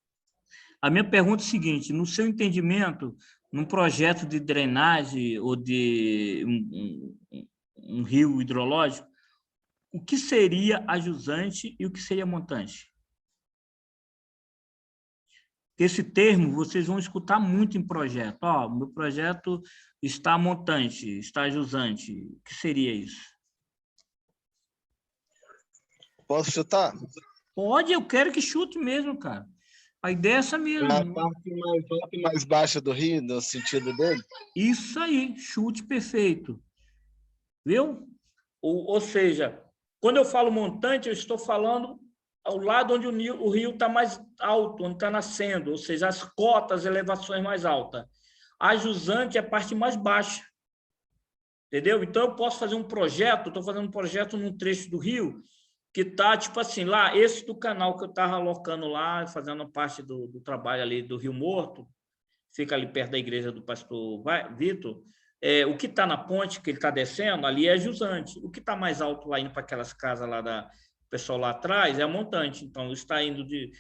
A minha pergunta é a seguinte, no seu entendimento, num projeto de drenagem ou de um rio hidrológico, o que seria a jusante e o que seria montante? Esse termo vocês vão escutar muito em projeto. Ó, meu projeto está montante, está jusante. O que seria isso? Posso chutar? Pode, eu quero que chute mesmo, cara. A ideia é essa mesmo. A parte mais baixa do rio, no sentido dele? Isso aí, chute perfeito. Viu? Ou seja, quando eu falo montante, eu estou falando ao lado onde o rio está mais alto, onde está nascendo, ou seja, as cotas, as elevações mais altas. A jusante é a parte mais baixa. Entendeu? Então, eu posso fazer um projeto, estou fazendo um projeto num trecho do rio, que está, tipo assim, lá, esse do canal que eu estava alocando lá, fazendo parte do trabalho ali do Rio Morto, fica ali perto da igreja do pastor Vitor, o que está na ponte, que ele está descendo, ali é jusante. O que está mais alto lá, indo para aquelas casas lá da pessoal lá atrás, é a montante. Então, está indo de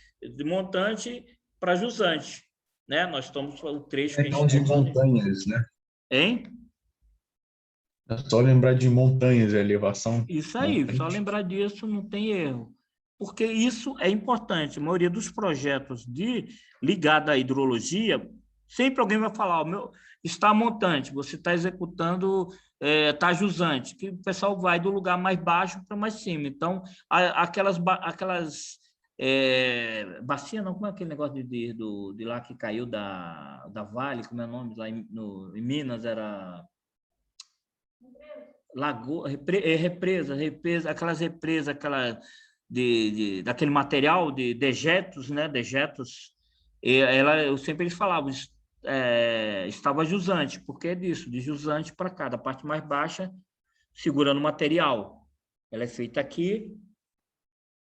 montante para jusante, né? Nós estamos o trecho que a gente de montanhas, né? Hein? É só lembrar de montanhas e elevação. Isso aí, Montante. só lembrar disso, não tem erro. Porque isso é importante. A maioria dos projetos ligados à hidrologia, sempre alguém vai falar, está montante, você está executando, está jusante, que o pessoal vai do lugar mais baixo para mais cima. Então, aquelas bacia, não, como é aquele negócio de lá que caiu da Vale, como é o nome? Lá em Minas, era... Lagoa, represa, aquelas represas, daquele material de dejetos, né? Dejetos, eu sempre eles falavam, estava jusante, porque é disso, de jusante para cá, da parte mais baixa, segurando o material. Ela é feita aqui,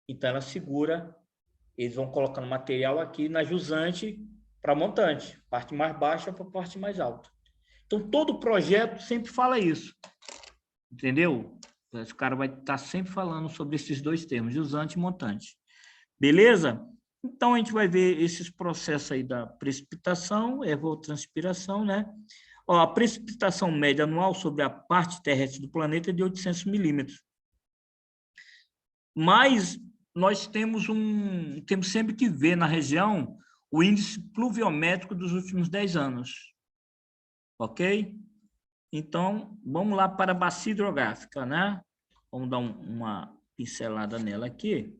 então ela segura, eles vão colocando material aqui na jusante para montante, parte mais baixa para parte mais alta. Então, todo projeto sempre fala isso. Entendeu? Esse cara vai estar sempre falando sobre esses dois termos, jusante e montante. Beleza? Então, a gente vai ver esses processos aí da precipitação, evapotranspiração, né? Ó, a precipitação média anual sobre a parte terrestre do planeta é de 800 milímetros. Mas nós temos sempre que ver na região o índice pluviométrico dos últimos 10 anos. Ok? Então, vamos lá para a bacia hidrográfica, né? Vamos dar uma pincelada nela aqui.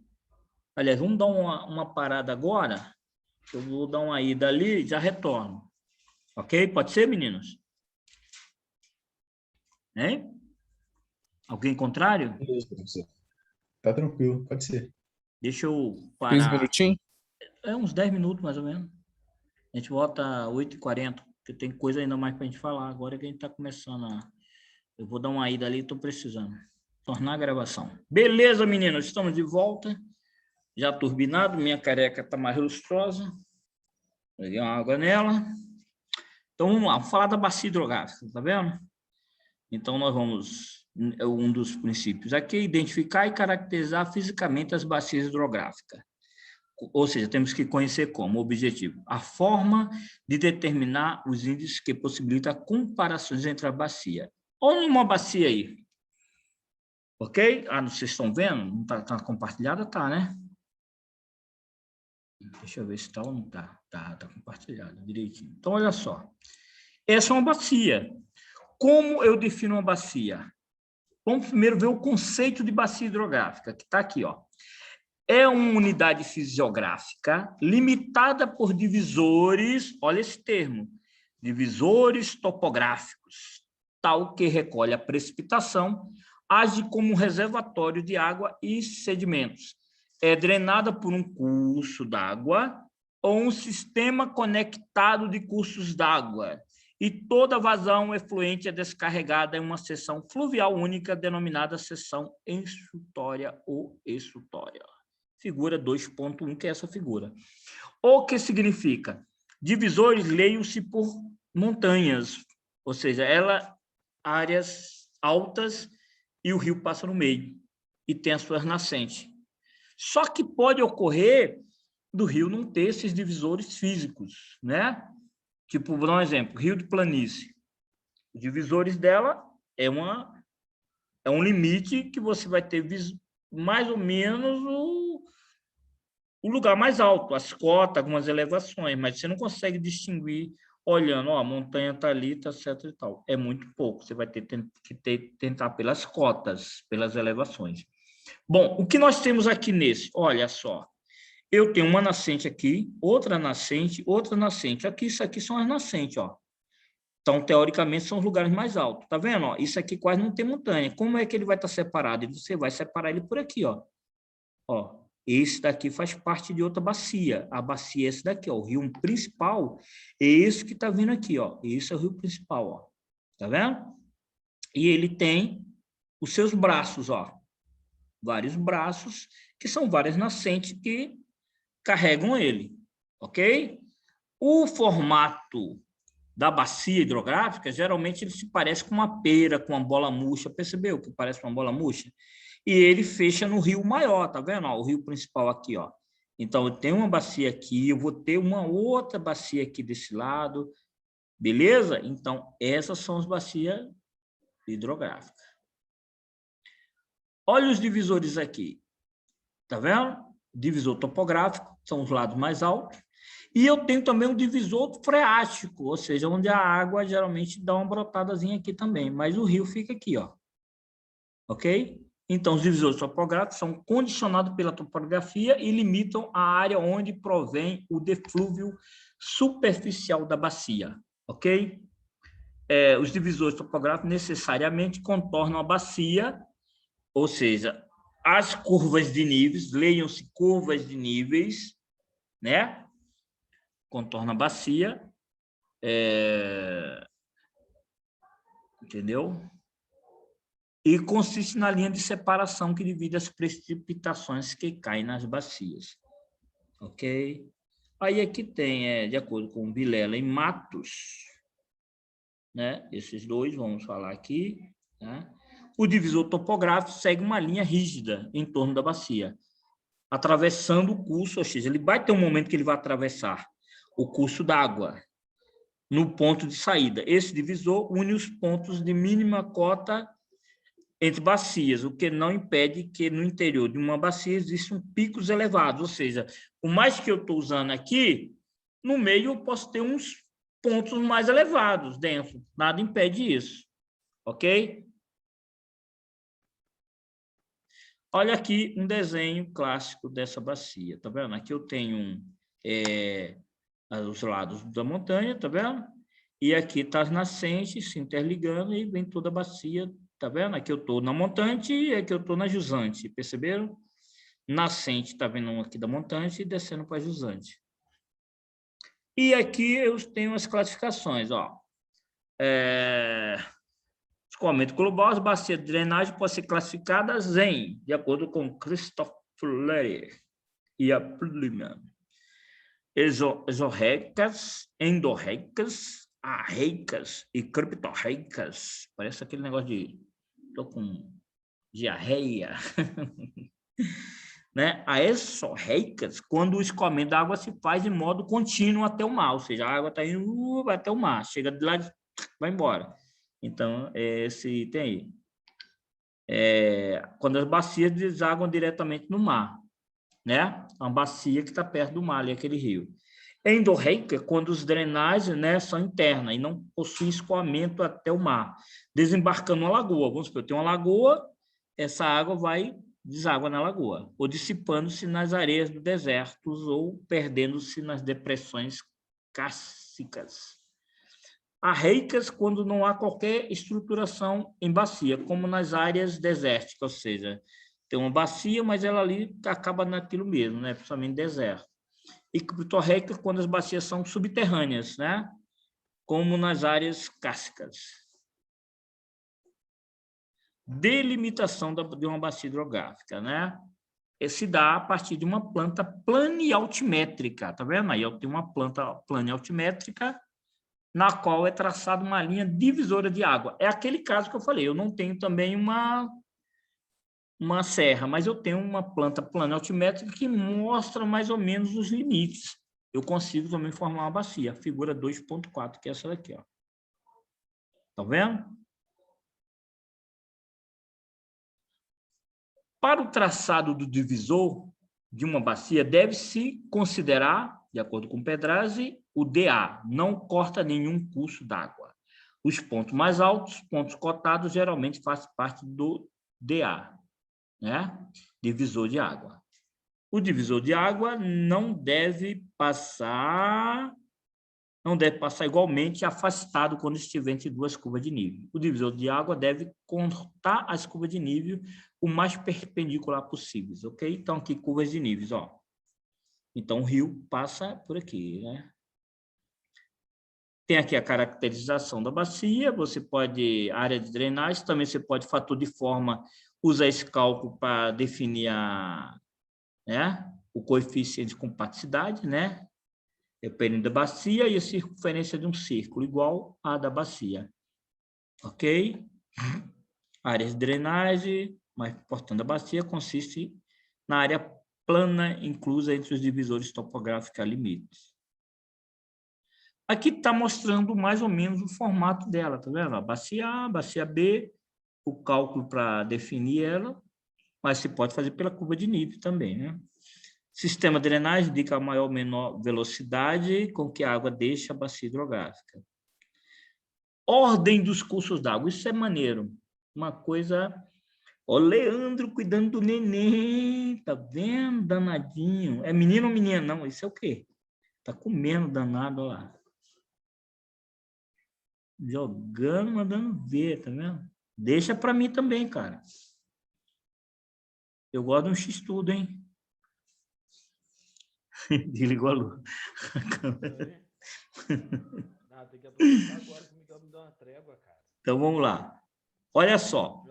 Aliás, vamos dar uma parada agora. Eu vou dar uma ida ali e já retorno. Ok? Pode ser, meninos? Hein? Alguém contrário? Beleza, professor. Tá tranquilo, pode ser. Deixa eu 15 parar. minutinhos? Uns 10 minutos, mais ou menos. A gente volta às 8h40, porque tem coisa ainda mais para a gente falar. Agora que a gente está começando a... Eu vou dar uma ida ali, estou precisando. Tornar a gravação. Beleza, meninos, estamos de volta. Já turbinado, minha careca está mais lustrosa. Peguei uma água nela. Então, vamos lá, vamos falar da bacia hidrográfica, tá vendo? Então, nós vamos... Um dos princípios aqui é identificar e caracterizar fisicamente as bacias hidrográficas. Ou seja, temos que conhecer como objetivo a forma de determinar os índices que possibilitam comparações entre a bacia. Olha uma bacia aí. Ok? Vocês estão vendo? Não está compartilhada? Tá, né? Deixa eu ver se está ou não está. Tá compartilhado direitinho. Então, olha só. Essa é uma bacia. Como eu defino uma bacia? Vamos primeiro ver o conceito de bacia hidrográfica, que está aqui, ó. É uma unidade fisiográfica limitada por divisores, olha esse termo, divisores topográficos, tal que recolhe a precipitação, age como um reservatório de água e sedimentos. É drenada por um curso d'água ou um sistema conectado de cursos d'água. E toda vazão efluente é descarregada em uma seção fluvial única, denominada seção exutória ou exutória. Figura 2.1, que é essa figura. O que significa? Divisores leiam-se por montanhas, ou seja, áreas altas e o rio passa no meio e tem as suas nascentes. Só que pode ocorrer do rio não ter esses divisores físicos, né? Tipo, vou dar um exemplo, Rio de Planície. Os divisores dela é um limite que você vai ter mais ou menos o lugar mais alto, as cotas, algumas elevações, mas você não consegue distinguir olhando, ó, a montanha está ali, está certo e tal. É muito pouco, você vai ter que tentar pelas cotas, pelas elevações. Bom, o que nós temos aqui nesse? Olha só. Eu tenho uma nascente aqui, outra nascente, outra nascente. Aqui, isso aqui são as nascentes, ó. Então, teoricamente, são os lugares mais altos. Tá vendo? Ó, isso aqui quase não tem montanha. Como é que ele vai estar separado? E você vai separar ele por aqui, ó. Ó, esse daqui faz parte de outra bacia. A bacia é esse daqui, ó. O rio principal é esse que tá vindo aqui, ó. Esse é o rio principal, ó. Tá vendo? E ele tem os seus braços, ó. Vários braços, que são várias nascentes que carregam ele, ok? O formato da bacia hidrográfica, geralmente ele se parece com uma pera, com uma bola murcha, percebeu que parece uma bola murcha? E ele fecha no rio maior, tá vendo? Ó, o rio principal aqui, ó. Então, eu tenho uma bacia aqui, eu vou ter uma outra bacia aqui desse lado, beleza? Então, essas são as bacias hidrográficas. Olha os divisores aqui, tá vendo? Divisor topográfico, são os lados mais altos, E eu tenho também um divisor freático, ou seja, onde a água geralmente dá uma brotadazinha aqui também, mas o rio fica aqui, ó. Ok? Então, os divisores topográficos são condicionados pela topografia e limitam a área onde provém o deflúvio superficial da bacia. Ok? Os divisores topográficos necessariamente contornam a bacia, ou seja, as curvas de níveis, leiam-se curvas de níveis, né? Contorna a bacia, entendeu? E consiste na linha de separação que divide as precipitações que caem nas bacias. Ok? Aí aqui tem, de acordo com Vilela e Matos, né? Esses dois, vamos falar aqui, né? O divisor topográfico segue uma linha rígida em torno da bacia, atravessando o curso, ou seja, ele vai ter um momento que ele vai atravessar o curso d'água no ponto de saída. Esse divisor une os pontos de mínima cota entre bacias, o que não impede que no interior de uma bacia existam picos elevados, ou seja, o mais que eu estou usando aqui, no meio eu posso ter uns pontos mais elevados dentro, nada impede isso, ok? Olha aqui um desenho clássico dessa bacia, tá vendo? Aqui eu tenho os lados da montanha, tá vendo? E aqui está as nascentes se interligando e vem toda a bacia. Tá vendo? Aqui eu estou na montante e aqui eu estou na jusante. Perceberam? Nascente, tá vendo um aqui da montante e descendo para a jusante. E aqui eu tenho as classificações, ó. Escoamento global, as bacias de drenagem podem ser classificadas em, de acordo com Christoph Flery e a Plümer, exorreicas, endorreicas, arreicas e criptorreicas. Parece aquele negócio de... Estou com diarreia. Né? A exorreicas, quando o escoamento da água se faz de modo contínuo até o mar, ou seja, a água está indo vai até o mar, chega de lá e vai embora. Então, esse item aí. Quando as bacias desaguam diretamente no mar, né? Uma bacia que está perto do mar, ali, aquele rio. Endorreica, quando os drenagens, né, são internas e não possuem escoamento até o mar, desembarcando uma lagoa. Vamos supor, eu tenho uma lagoa, essa água vai deságua na lagoa, ou dissipando-se nas areias do deserto, ou perdendo-se nas depressões cársicas. Arreicas, quando não há qualquer estruturação em bacia, como nas áreas desérticas, ou seja, tem uma bacia, mas ela ali acaba naquilo mesmo, né, principalmente deserto. E criptorreica, quando as bacias são subterrâneas, né? Como nas áreas cársicas. Delimitação de uma bacia hidrográfica, né? Se dá a partir de uma planta planialtimétrica, tá vendo? Aí eu tenho uma planta planialtimétrica na qual é traçada uma linha divisora de água. É aquele caso que eu falei, eu não tenho também uma serra, mas eu tenho uma planta planialtimétrica que mostra mais ou menos os limites. Eu consigo também formar uma bacia, figura 2.4, que é essa daqui, ó. Tá vendo? Para o traçado do divisor de uma bacia, deve-se considerar, de acordo com Pedrazi, o DA, não corta nenhum curso d'água. Os pontos mais altos, pontos cotados, geralmente fazem parte do DA, né? Divisor de água. O divisor de água não deve passar igualmente afastado quando estiver entre duas curvas de nível. O divisor de água deve cortar as curvas de nível o mais perpendicular possível, ok? Então, aqui, curvas de níveis, ó. Então, o rio passa por aqui, né? Tem aqui a caracterização da bacia, você pode, área de drenagem, também você pode, fator de forma, usar esse cálculo para definir o coeficiente de compatibilidade, né? É o perímetro da bacia e a circunferência de um círculo, igual à da bacia. Ok? Áreas de drenagem, mais importante da bacia, consiste na área plana inclusa entre os divisores topográficos a limites. Aqui está mostrando mais ou menos o formato dela, tá vendo? A bacia A, bacia B, o cálculo para definir ela, mas se pode fazer pela curva de nível também, né? Sistema de drenagem indica a maior ou menor velocidade com que a água deixa a bacia hidrográfica. Ordem dos cursos d'água. Isso é maneiro. Uma coisa... Ó, Leandro cuidando do neném. Tá vendo? Danadinho. É menino ou menina? Não, isso é o quê? Tá comendo danado, ó lá. Jogando, mandando ver, tá vendo? Deixa para mim também, cara. Eu gosto de um x-tudo, hein? Desligou a luz. Não, tem que aproveitar agora que o Miguel me deu uma trégua, cara. Então, vamos lá. Olha só.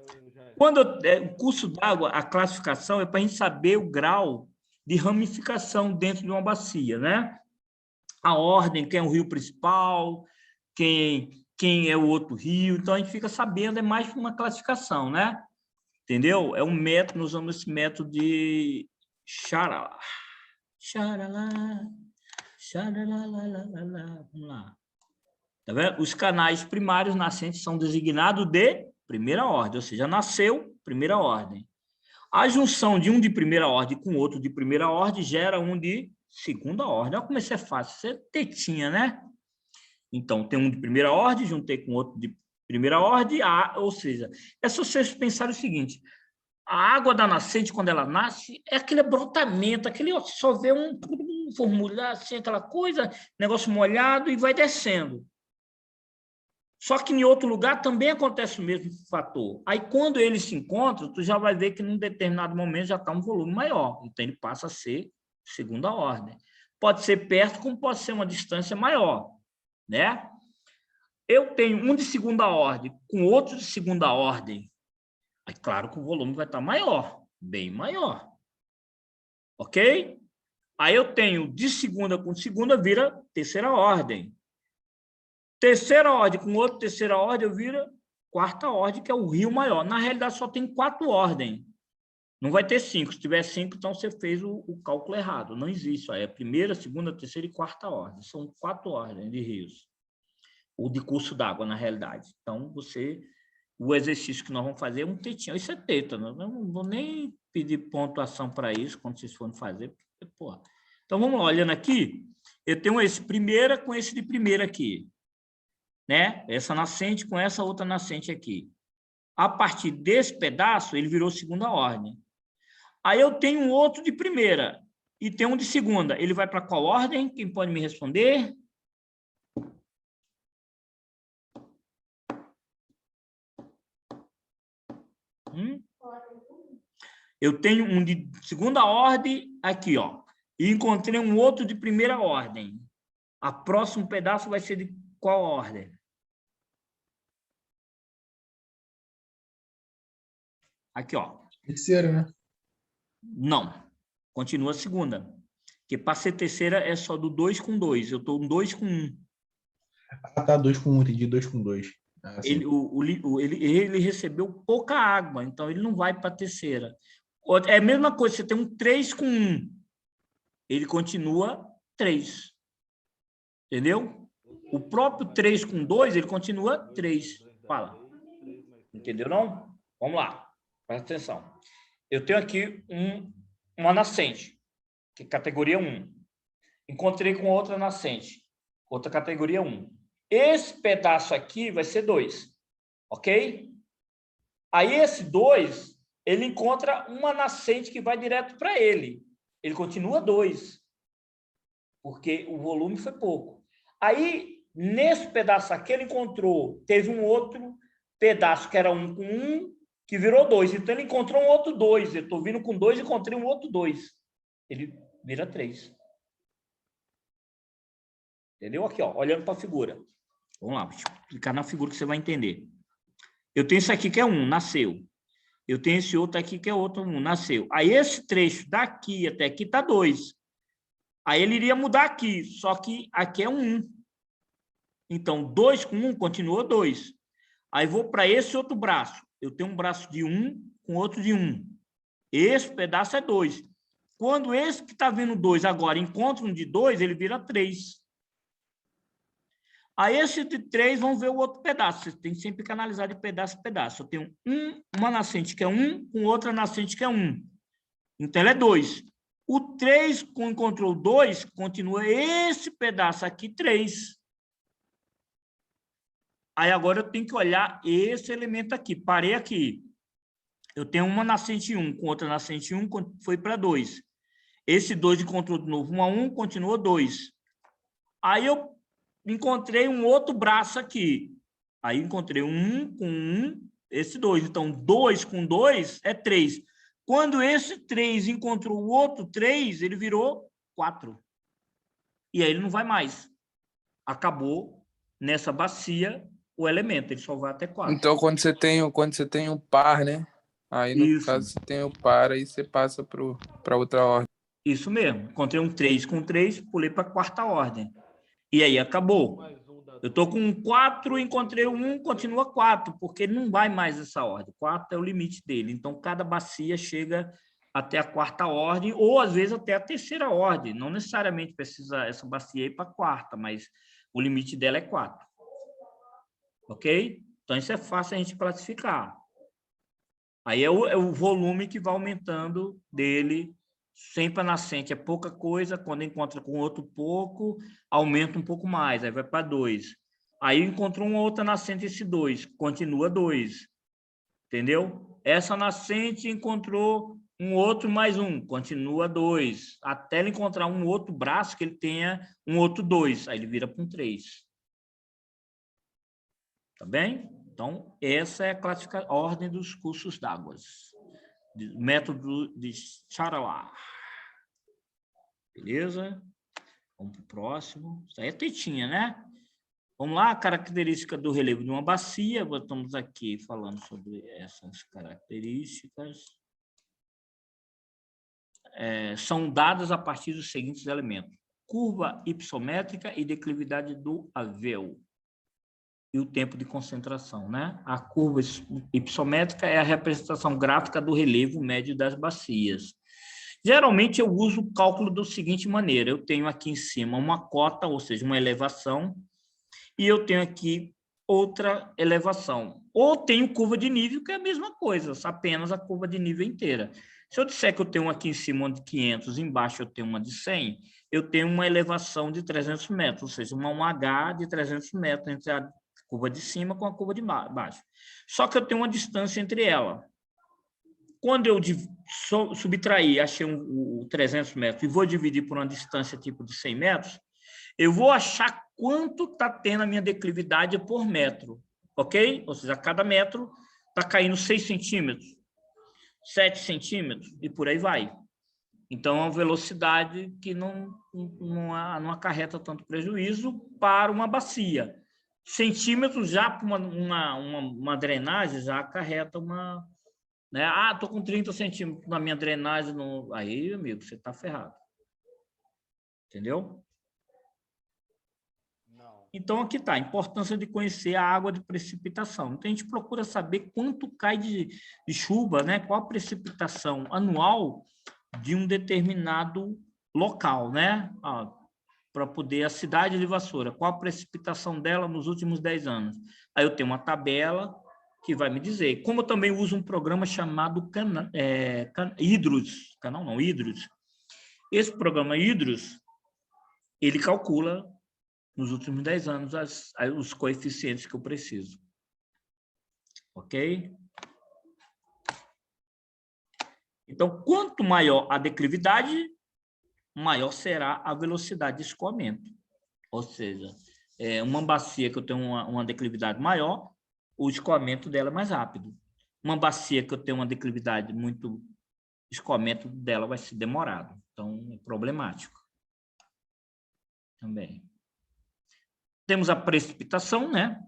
Quando o curso d'água, a classificação é para a gente saber o grau de ramificação dentro de uma bacia, né? A ordem, quem é o rio principal, quem é o outro rio. Então, a gente fica sabendo, é mais uma classificação, né? Entendeu? É um método, nós usamos esse método de xaralá. Xaralá, xaralá, vamos lá. Tá vendo? Os canais primários nascentes são designados de primeira ordem, ou seja, nasceu, primeira ordem. A junção de um de primeira ordem com outro de primeira ordem gera um de segunda ordem. Olha como isso é fácil, isso é tetinha, né? Então, tem um de primeira ordem, juntei com outro de primeira ordem, ou seja, é só vocês pensarem o seguinte, a água da nascente, quando ela nasce, é aquele brotamento, aquele, ó, só vê um formular assim, aquela coisa, negócio molhado e vai descendo. Só que em outro lugar também acontece o mesmo fator. Aí, quando eles se encontram, tu já vai ver que num determinado momento já está um volume maior. Então, ele passa a ser segunda ordem. Pode ser perto, como pode ser uma distância maior, né? Eu tenho um de segunda ordem com outro de segunda ordem. Aí, claro que o volume vai estar maior, bem maior. Ok? Aí, eu tenho de segunda com segunda, vira terceira ordem. Terceira ordem com outra terceira ordem, eu vira quarta ordem, que é o rio maior. Na realidade, só tem 4 ordens. Não vai ter 5. Se tiver 5, então você fez o cálculo errado. Não existe. É primeira, segunda, terceira e quarta ordem. São 4 ordens de rios. Ou de curso d'água, na realidade. Então, o exercício que nós vamos fazer é um tetinho. Isso é teta. Eu não vou nem pedir pontuação para isso, quando vocês forem fazer. Porque, porra. Então, vamos lá. Olhando aqui, eu tenho esse primeira com esse de primeira aqui. Né? Essa nascente com essa outra nascente aqui. A partir desse pedaço, ele virou segunda ordem. Aí eu tenho um outro de primeira e tem um de segunda. Ele vai para qual ordem? Quem pode me responder? Eu tenho um de segunda ordem aqui, ó. E encontrei um outro de primeira ordem. A próximo pedaço vai ser de qual ordem? Aqui, ó. Terceira, né? Não. Continua a segunda. Porque para ser terceira é só do 2 com 2. Eu estou um 2 com 1. Ah, tá, 2 com 1, entendi, 2 com 2. Ah, ele recebeu pouca água, então ele não vai para a terceira. É a mesma coisa, você tem um 3 com 1. Ele continua 3. Entendeu? O próprio 3 com 2, ele continua 3. Fala. Entendeu, não? Vamos lá. Presta atenção. Eu tenho aqui uma nascente, que é categoria 1. Encontrei com outra nascente, outra categoria 1. Esse pedaço aqui vai ser 2. Ok? Aí esse 2, ele encontra uma nascente que vai direto para ele. Ele continua 2. Porque o volume foi pouco. Aí, nesse pedaço aqui, ele encontrou, teve um outro pedaço que era 1 com 1, que virou 2. Então, ele encontrou um outro 2. Eu estou vindo com 2 e encontrei um outro 2. Ele vira 3. Entendeu? Aqui, ó, olhando para a figura. Vamos lá, deixa eu clicar na figura que você vai entender. Eu tenho esse aqui que é 1, nasceu. Eu tenho esse outro aqui que é outro 1, nasceu. Aí, esse trecho daqui até aqui está 2. Aí, ele iria mudar aqui, só que aqui é 1. Então, 2 com 1 continua 2. Aí, vou para esse outro braço. Eu tenho um braço de 1 com outro de 1. Esse pedaço é 2. Quando esse que está vindo 2 agora encontra um de 2, ele vira 3. Aí, esse de 3, vamos ver o outro pedaço. Você tem sempre que analisar de pedaço a pedaço. Eu tenho uma nascente que é 1 com outra nascente que é 1. Então, ela é 2. O 3 encontrou 2, continua esse pedaço aqui, 3. Aí agora eu tenho que olhar esse elemento aqui. Parei aqui. Eu tenho uma nascente 1 com outra nascente 1, foi para 2. Esse 2 encontrou de novo 1 a 1, continuou 2. Aí eu encontrei um outro braço aqui. Aí encontrei 1 com 1, esse 2. Então, 2 com 2 é 3. Quando esse 3 encontrou o outro 3, ele virou 4. E aí ele não vai mais. Acabou nessa bacia o elemento, ele só vai até 4. Então, quando você tem um par, né? Aí, no Isso. caso, você tem o par, aí você passa para outra ordem. Isso mesmo. Encontrei um 3 com 3, pulei para a quarta ordem. E aí acabou. Eu estou com 4, encontrei 1, continua 4, porque ele não vai mais essa ordem. 4 é o limite dele. Então, cada bacia chega até a quarta ordem, ou às vezes até a terceira ordem. Não necessariamente precisa essa bacia ir para a quarta, mas o limite dela é 4. Ok? Então, isso é fácil a gente classificar. Aí é o volume que vai aumentando dele. Sempre a nascente é pouca coisa, quando encontra com outro pouco, aumenta um pouco mais, aí vai para 2. Aí encontrou uma outra nascente, esse 2, continua 2. Entendeu? Essa nascente encontrou um outro mais 1, continua 2. Até ele encontrar um outro braço que ele tenha um outro 2, aí ele vira para um 3. Tá bem? Então, essa é a ordem dos cursos d'água. Método de Charalá. Beleza? Vamos para o próximo. Isso aí é tetinha, né? Vamos lá, característica do relevo de uma bacia. Estamos aqui falando sobre essas características. São dadas a partir dos seguintes elementos. Curva hipossométrica e declividade do avel. E o tempo de concentração, né? A curva hipossométrica é a representação gráfica do relevo médio das bacias. Geralmente, eu uso o cálculo da seguinte maneira. Eu tenho aqui em cima uma cota, ou seja, uma elevação, e eu tenho aqui outra elevação. Ou tenho curva de nível, que é a mesma coisa, apenas a curva de nível inteira. Se eu disser que eu tenho aqui em cima uma de 500, embaixo eu tenho uma de 100, eu tenho uma elevação de 300 metros, ou seja, um H de 300 metros entre a curva de cima com a curva de baixo. Só que eu tenho uma distância entre elas. Quando eu subtrair, achei o 300 metros e vou dividir por uma distância tipo de 100 metros, eu vou achar quanto está tendo a minha declividade por metro, ok? Ou seja, a cada metro está caindo 6 centímetros, 7 centímetros e por aí vai. Então, é uma velocidade que não acarreta tanto prejuízo para uma bacia. Centímetros já para uma drenagem já acarreta uma... Né? Ah, estou com 30 centímetros na minha drenagem. Aí, amigo, você está ferrado. Entendeu? Não. Então, aqui está a importância de conhecer a água de precipitação. Então, a gente procura saber quanto cai de chuva, né? Qual a precipitação anual de um determinado local, né? Para poder a cidade de Vassoura, qual a precipitação dela nos últimos 10 anos. Aí eu tenho uma tabela que vai me dizer. Como eu também uso um programa chamado Hidros, Hidros. Esse programa Hidros, ele calcula nos últimos 10 anos os coeficientes que eu preciso. Ok? Então, quanto maior a declividade, maior será a velocidade de escoamento. Ou seja, uma bacia que eu tenho uma declividade maior, o escoamento dela é mais rápido. Uma bacia que eu tenho uma declividade muito... O escoamento dela vai ser demorado. Então, é problemático. Também. Temos a precipitação, né?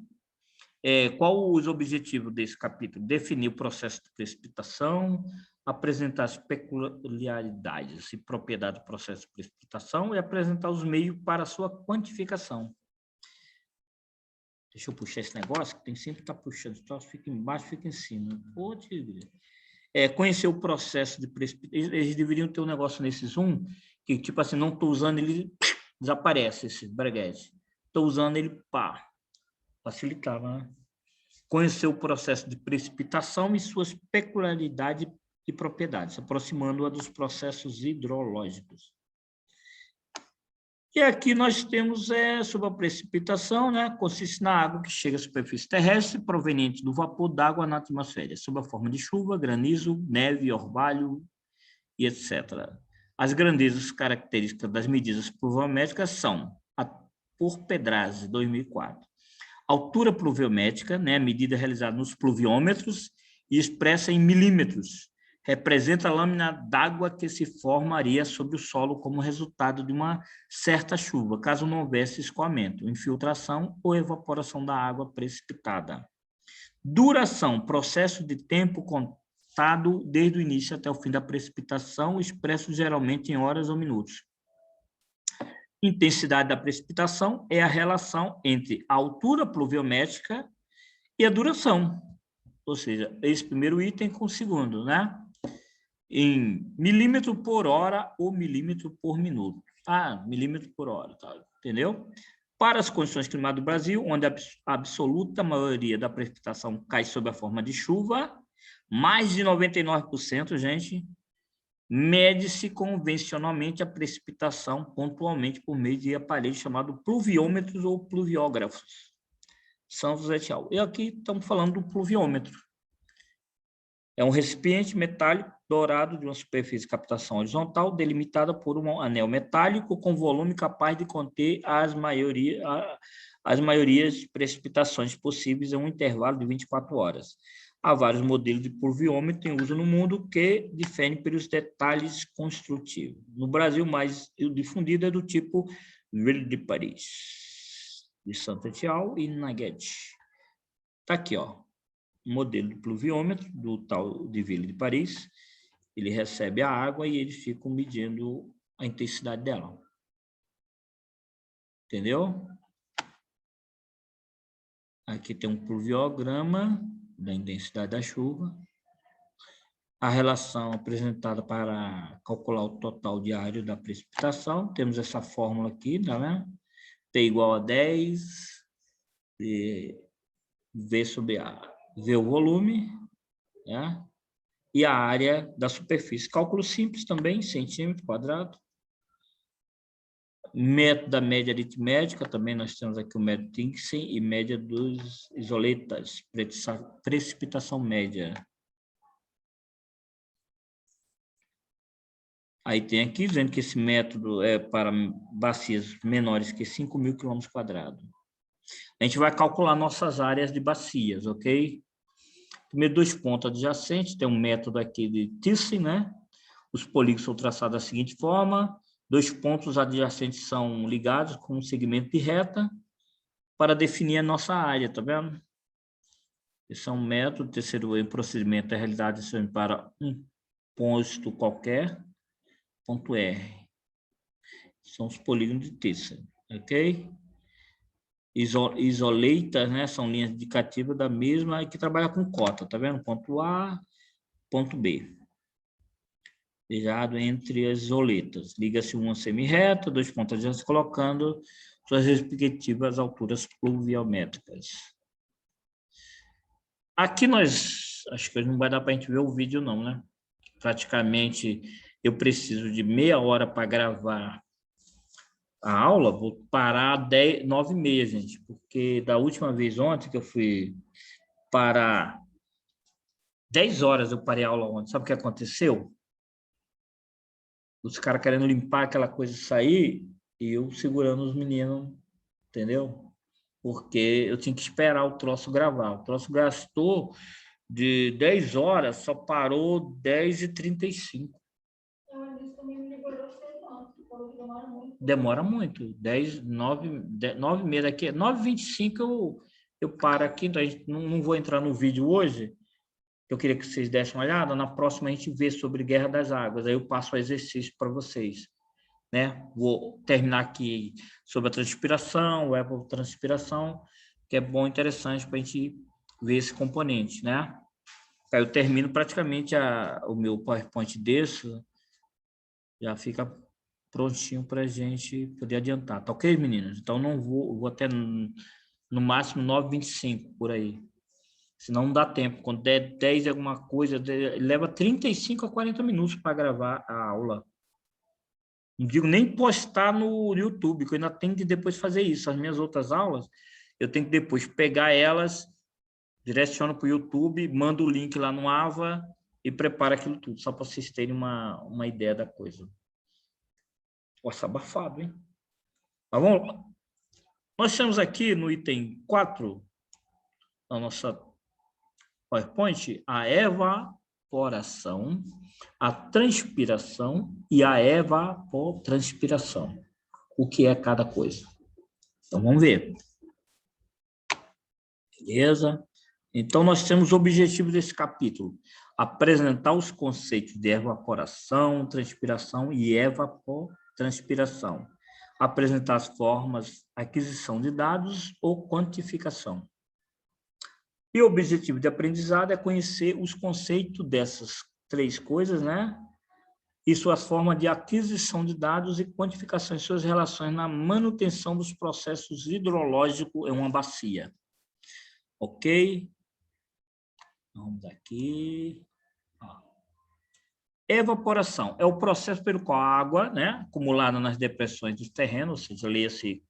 Qual os objetivos desse capítulo? Definir o processo de precipitação, apresentar as peculiaridades e propriedades do processo de precipitação e apresentar os meios para a sua quantificação. Deixa eu puxar esse negócio, que tem sempre que estar puxando. Então, fica embaixo, fica em cima. Pô, tigre. Conhecer o processo de precipitação. Eles deveriam ter um negócio nesse Zoom, que, tipo assim, não estou usando, ele desaparece, esse braguete. Estou usando ele, pá. Facilitava, né? Conhecer o processo de precipitação e suas peculiaridades e propriedades, aproximando-a dos processos hidrológicos. E aqui nós temos sobre a precipitação, né? Consiste na água que chega à superfície terrestre proveniente do vapor d'água na atmosfera, sob a forma de chuva, granizo, neve, orvalho e etc. As grandezas características das medidas pluviométricas são a por Pedrazi, 2004. Altura pluviométrica, né? Medida realizada nos pluviômetros e expressa em milímetros, representa a lâmina d'água que se formaria sobre o solo como resultado de uma certa chuva, caso não houvesse escoamento, infiltração ou evaporação da água precipitada. Duração, processo de tempo contado desde o início até o fim da precipitação, expresso geralmente em horas ou minutos. Intensidade da precipitação é a relação entre a altura pluviométrica e a duração, ou seja, esse primeiro item com o segundo, né? Em milímetro por hora ou milímetro por minuto. Milímetro por hora, tá? Entendeu? Para as condições climáticas do Brasil, onde a absoluta maioria da precipitação cai sob a forma de chuva, mais de 99%, gente, mede-se convencionalmente a precipitação pontualmente por meio de aparelhos chamados pluviômetros ou pluviógrafos. São José Tchau. E aqui estamos falando do pluviômetro. É um recipiente metálico dourado de uma superfície de captação horizontal delimitada por um anel metálico com volume capaz de conter as maiorias precipitações possíveis em um intervalo de 24 horas. Há vários modelos de pluviômetro em uso no mundo que diferem pelos detalhes construtivos. No Brasil, mais difundido é do tipo Ville de Paris, de Saint-Étienne e Nugget. Está aqui, ó. Modelo de pluviômetro do tal de Ville de Paris. Ele recebe a água e eles ficam medindo a intensidade dela. Entendeu? Aqui tem um pluviograma da intensidade da chuva. A relação apresentada para calcular o total diário da precipitação. Temos essa fórmula aqui, tá vendo? T igual a 10, V sobre A. V o volume, né? E a área da superfície. Cálculo simples também, centímetro quadrado. Método da média aritmética, também nós temos aqui o método Tincksen e média dos isoletas, precipitação média. Aí tem aqui, dizendo que esse método é para bacias menores que 5.000 km². A gente vai calcular nossas áreas de bacias, ok? Primeiro, 2 pontos adjacentes, tem um método aqui de Thyssen, né? Os polígonos são traçados da seguinte forma: 2 pontos adjacentes são ligados com um segmento de reta para definir a nossa área, tá vendo? Esse é um método. Terceiro procedimento é realizado para um posto qualquer, ponto R. São os polígonos de Thyssen, ok? Isoleitas, né, são linhas indicativas da mesma que trabalha com cota, tá vendo? Ponto A, ponto B. Ligado entre as isoletas. Liga-se uma semi-reta, 2 pontos adjacentes, colocando suas respectivas alturas pluviométricas. Aqui acho que não vai dar para a gente ver o vídeo não, né? Praticamente eu preciso de meia hora para gravar a aula, vou parar 9h30, gente, porque da última vez ontem que eu fui parar 10 horas, eu parei a aula ontem. Sabe o que aconteceu? Os caras querendo limpar aquela coisa e sair, e eu segurando os meninos, entendeu? Porque eu tinha que esperar o troço gravar. O troço gastou de 10 horas, só parou 10h35. Demora muito. 9h30 daqui. 9h25 eu paro aqui. Então não vou entrar no vídeo hoje. Eu queria que vocês dessem uma olhada. Na próxima a gente vê sobre Guerra das Águas. Aí eu passo o exercício para vocês, né? Vou terminar aqui sobre a transpiração, o evapotranspiração, que é bom e interessante para a gente ver esse componente, né? Aí eu termino praticamente o meu PowerPoint desse. Já fica prontinho para a gente poder adiantar. Tá ok, meninas? Então, não vou até no máximo 9h25 por aí. Senão não dá tempo. Quando der 10 e alguma coisa, leva 35 a 40 minutos para gravar a aula. Não digo nem postar no YouTube, que eu ainda tenho que depois fazer isso. As minhas outras aulas, eu tenho que depois pegar elas, direciono para o YouTube, mando o link lá no Ava e preparo aquilo tudo, só para vocês terem uma ideia da coisa. Nossa, abafado, hein? Mas vamos lá. Nós temos aqui no item 4 da nossa PowerPoint a evaporação, a transpiração e a evapotranspiração. O que é cada coisa? Então, vamos ver. Beleza? Então, nós temos o objetivo desse capítulo. Apresentar os conceitos de evaporação, transpiração e evapotranspiração. Apresentar as formas, aquisição de dados ou quantificação. E o objetivo de aprendizado é conhecer os conceitos dessas 3 coisas, né? E suas formas de aquisição de dados e quantificação em suas relações na manutenção dos processos hidrológicos em uma bacia. Ok? Vamos aqui. Evaporação é o processo pelo qual a água, né, acumulada nas depressões dos terrenos, ou seja, leia-se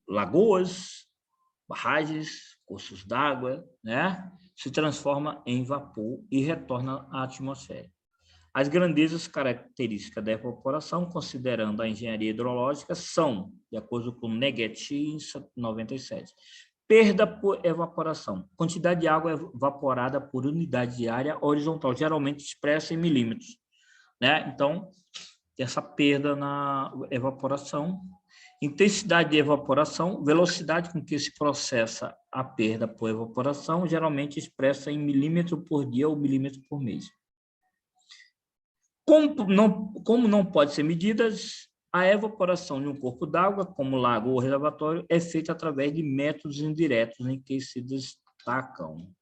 lagoas, barragens, cursos d'água, né, se transforma em vapor e retorna à atmosfera. As grandezas características da evaporação, considerando a engenharia hidrológica, são, de acordo com Negeti, 97, perda por evaporação, quantidade de água evaporada por unidade de área horizontal, geralmente expressa em milímetros, né? Então, essa perda na evaporação, intensidade de evaporação, velocidade com que se processa a perda por evaporação, geralmente expressa em milímetro por dia ou milímetro por mês. Como não pode ser medidas, a evaporação de um corpo d'água, como lago ou reservatório, é feita através de métodos indiretos em que se destacam.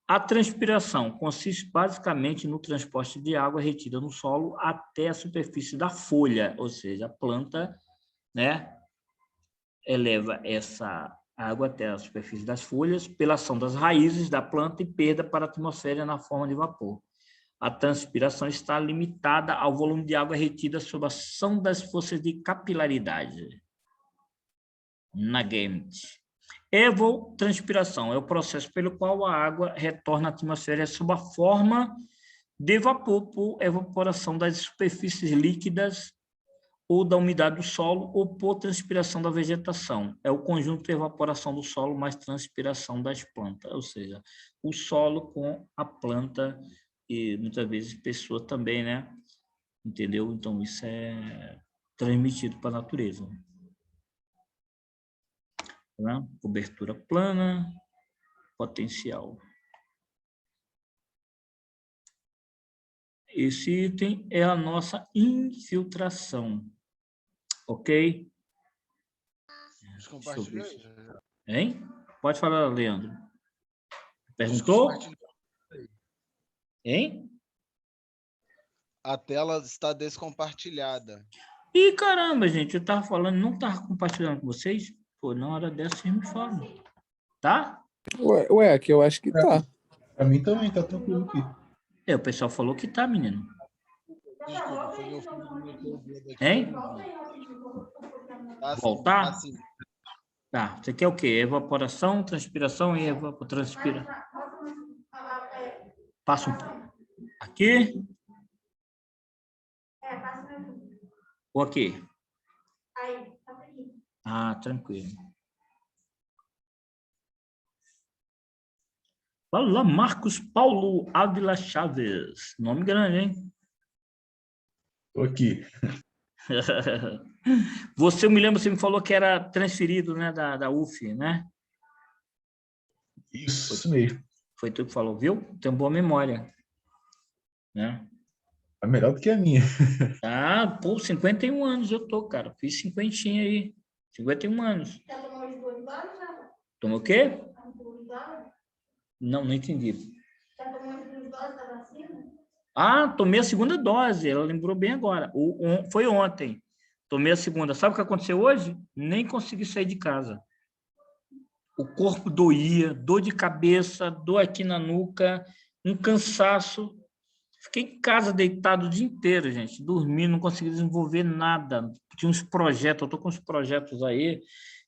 A transpiração consiste basicamente no transporte de água retida no solo até a superfície da folha, ou seja, a planta, né, eleva essa água até a superfície das folhas pela ação das raízes da planta e perda para a atmosfera na forma de vapor. A transpiração está limitada ao volume de água retida sob a ação das forças de capilaridade. Nagant. Evapotranspiração é o processo pelo qual a água retorna à atmosfera sob a forma de vapor por evaporação das superfícies líquidas ou da umidade do solo ou por transpiração da vegetação. É o conjunto de evaporação do solo mais transpiração das plantas, ou seja, o solo com a planta e muitas vezes pessoa também, né? Entendeu? Então, isso é transmitido para a natureza. Tá? Cobertura plana, potencial. Esse item é a nossa infiltração. Ok? Hein? Pode falar, Leandro. Perguntou? Hein? A tela está descompartilhada. Ih, caramba, gente, eu estava falando, não estava compartilhando com vocês? Pô, na hora dessa vocês me falam. Tá? Ué, aqui eu acho que tá. Pra mim também, tá tranquilo aqui. O pessoal falou que tá, menino. Desculpa, foi meu filho que eu vi aqui. Hein? Voltar? Assim. Tá, você quer o quê? Evaporação, transpiração e evapotranspiração. Passa um pouco. Aqui? Ou aqui? Ah, tranquilo. Fala, Marcos Paulo Ávila Chaves. Nome grande, hein? Tô aqui. Você, eu me lembro, você me falou que era transferido, né, da UF, né? Isso mesmo. Foi tu que falou, viu? Tem boa memória. Né? É melhor do que a minha. Ah, pô, 51 anos eu tô, cara. Fiz 50 aí. 51 anos. Já tomou as 2 doses, já? Tomou o quê? As 2 doses? Não entendi. Já tomou as 2 doses da vacina? Ah, tomei a segunda dose. Ela lembrou bem agora. Foi ontem. Tomei a segunda. Sabe o que aconteceu hoje? Nem consegui sair de casa. o corpo doía, dor de cabeça, dor aqui na nuca, um cansaço. Fiquei em casa deitado o dia inteiro, gente, dormindo, não consegui desenvolver nada. Tinha uns projetos, eu estou com uns projetos aí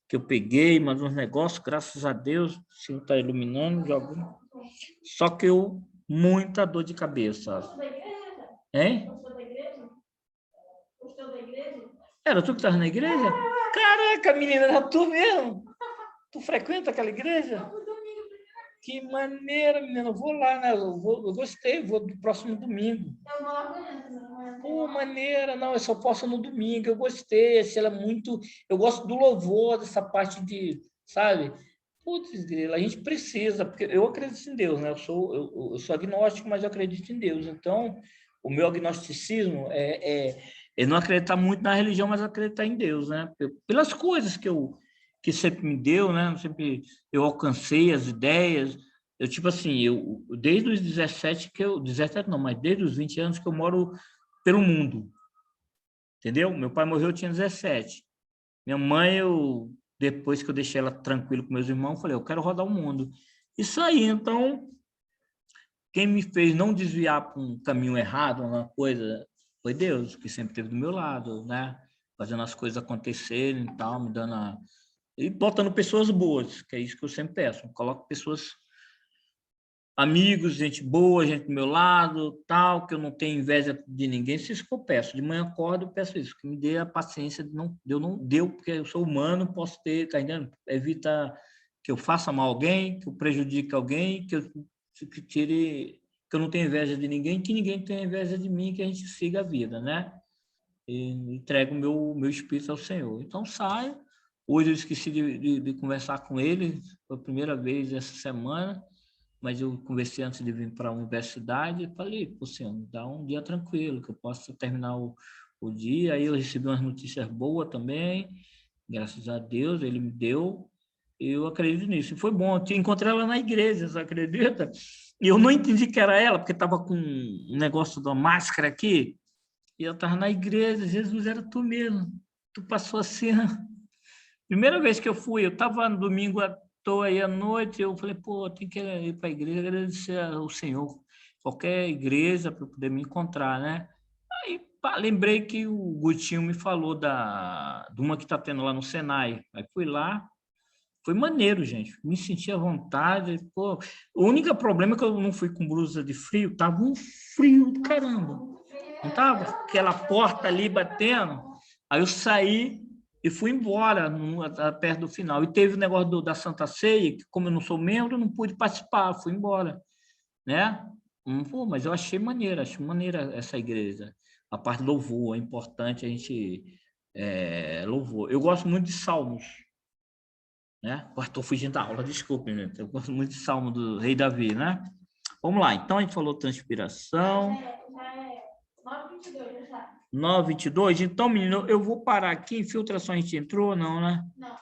que eu peguei, mas uns negócios, graças a Deus, o Senhor está iluminando de algum. Só que eu, muita dor de cabeça. Gostou da igreja? Hein? Gostou da igreja? Gostou da igreja? Era tu que estava na igreja? Caraca, menina, era tu mesmo? Tu frequenta aquela igreja? No domingo. Que maneira, menina. Eu vou lá, né? Eu gostei, vou do próximo domingo. Eu vou lá amanhã, não é? Pô, maneira. Não, eu só posso no domingo. Eu gostei. Assim, ela é muito... Eu gosto do louvor, dessa parte de... Sabe? Putz, grila, a gente precisa, porque eu acredito em Deus, né? Eu sou agnóstico, mas eu acredito em Deus. Então, o meu agnosticismo é não acreditar muito na religião, mas acreditar em Deus, né? Pelas coisas que sempre me deu, né? Sempre eu alcancei as ideias. Eu, tipo assim, desde os 17 17 não, mas desde os 20 anos que eu moro pelo mundo. Entendeu? Meu pai morreu, eu tinha 17. Minha mãe, depois que eu deixei ela tranquila com meus irmãos, eu falei, eu quero rodar o mundo. Isso aí, então, quem me fez não desviar para um caminho errado, uma coisa, foi Deus, que sempre esteve do meu lado, né? Fazendo as coisas acontecerem e tal, me dando e botando pessoas boas, que é isso que eu sempre peço. Coloco pessoas, amigos, gente boa, gente do meu lado, tal, que eu não tenho inveja de ninguém. Isso que eu peço. De manhã acordo, eu peço isso, que me dê a paciência de não deu, porque eu sou humano, posso ter, tá entendendo? Evita que eu faça mal a alguém, que eu prejudique alguém, que eu não tenha inveja de ninguém, que ninguém tenha inveja de mim, que a gente siga a vida, né? E entrego o meu espírito ao Senhor. Então, saio. Hoje eu esqueci de conversar com ele, foi a primeira vez essa semana, mas eu conversei antes de vir para a universidade e falei, pô, Senhor, me dá um dia tranquilo, que eu possa terminar o dia. Aí eu recebi umas notícias boas também, graças a Deus, ele me deu, e eu acredito nisso. E foi bom, eu encontrei ela na igreja, você acredita? E eu não entendi que era ela, porque estava com um negócio da máscara aqui, e eu estava na igreja. Jesus, era tu mesmo, tu passou assim. Primeira vez que eu fui, eu estava no domingo à toa aí à noite, eu falei, pô, tem que ir para a igreja agradecer ao Senhor, qualquer igreja para poder me encontrar, né? Aí lembrei que o Gutinho me falou de uma que está tendo lá no Senai. Aí fui lá, foi maneiro, gente, me senti à vontade. Pô, o único problema é que eu não fui com blusa de frio, tava um frio do caramba, não tava? Aquela porta ali batendo, aí eu saí e fui embora perto do final. E teve o negócio da Santa Ceia, que como eu não sou membro, eu não pude participar, fui embora, né? Pô, mas eu achei maneira essa igreja. A parte do louvor, é importante a gente louvor. Eu gosto muito de salmos, né? Estou fugindo da aula, desculpe, né? Eu gosto muito de salmo do Rei Davi, né? Vamos lá, então a gente falou transpiração. Já é 9h22, já. 9h22, então, menino, eu vou parar aqui. Infiltração a gente entrou, não, né? Não.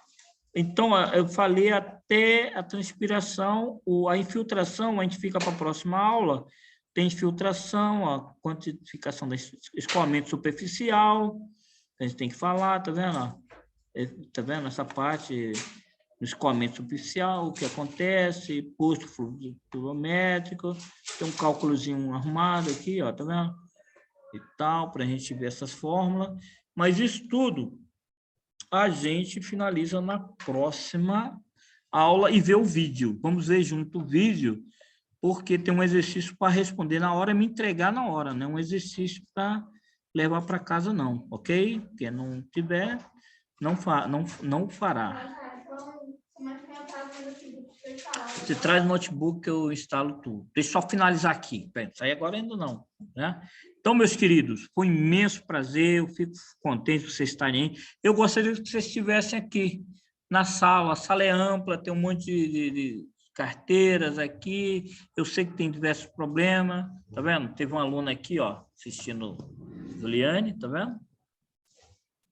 Então, eu falei até a transpiração, a infiltração, a gente fica para a próxima aula. Tem infiltração, a quantificação do escoamento superficial, a gente tem que falar, tá vendo? Tá vendo essa parte do escoamento superficial, o que acontece, posto fluidométrico, tem um cálculozinho arrumado aqui, ó, tá vendo? E tal, para a gente ver essas fórmulas, mas isso tudo a gente finaliza na próxima aula e ver o vídeo. Vamos ver junto o vídeo, porque tem um exercício para responder na hora e me entregar na hora, não é um exercício para levar para casa não, ok? Quem não tiver, não fará. Você traz o notebook que eu instalo tudo. Deixa eu só finalizar aqui. Isso aí agora ainda não, né? Então, meus queridos, foi um imenso prazer, eu fico contente de vocês estarem aí. Eu gostaria que vocês estivessem aqui na sala. A sala é ampla, tem um monte de carteiras aqui. Eu sei que tem diversos problemas, tá vendo? Teve uma aluna aqui, ó, assistindo Juliane, tá vendo?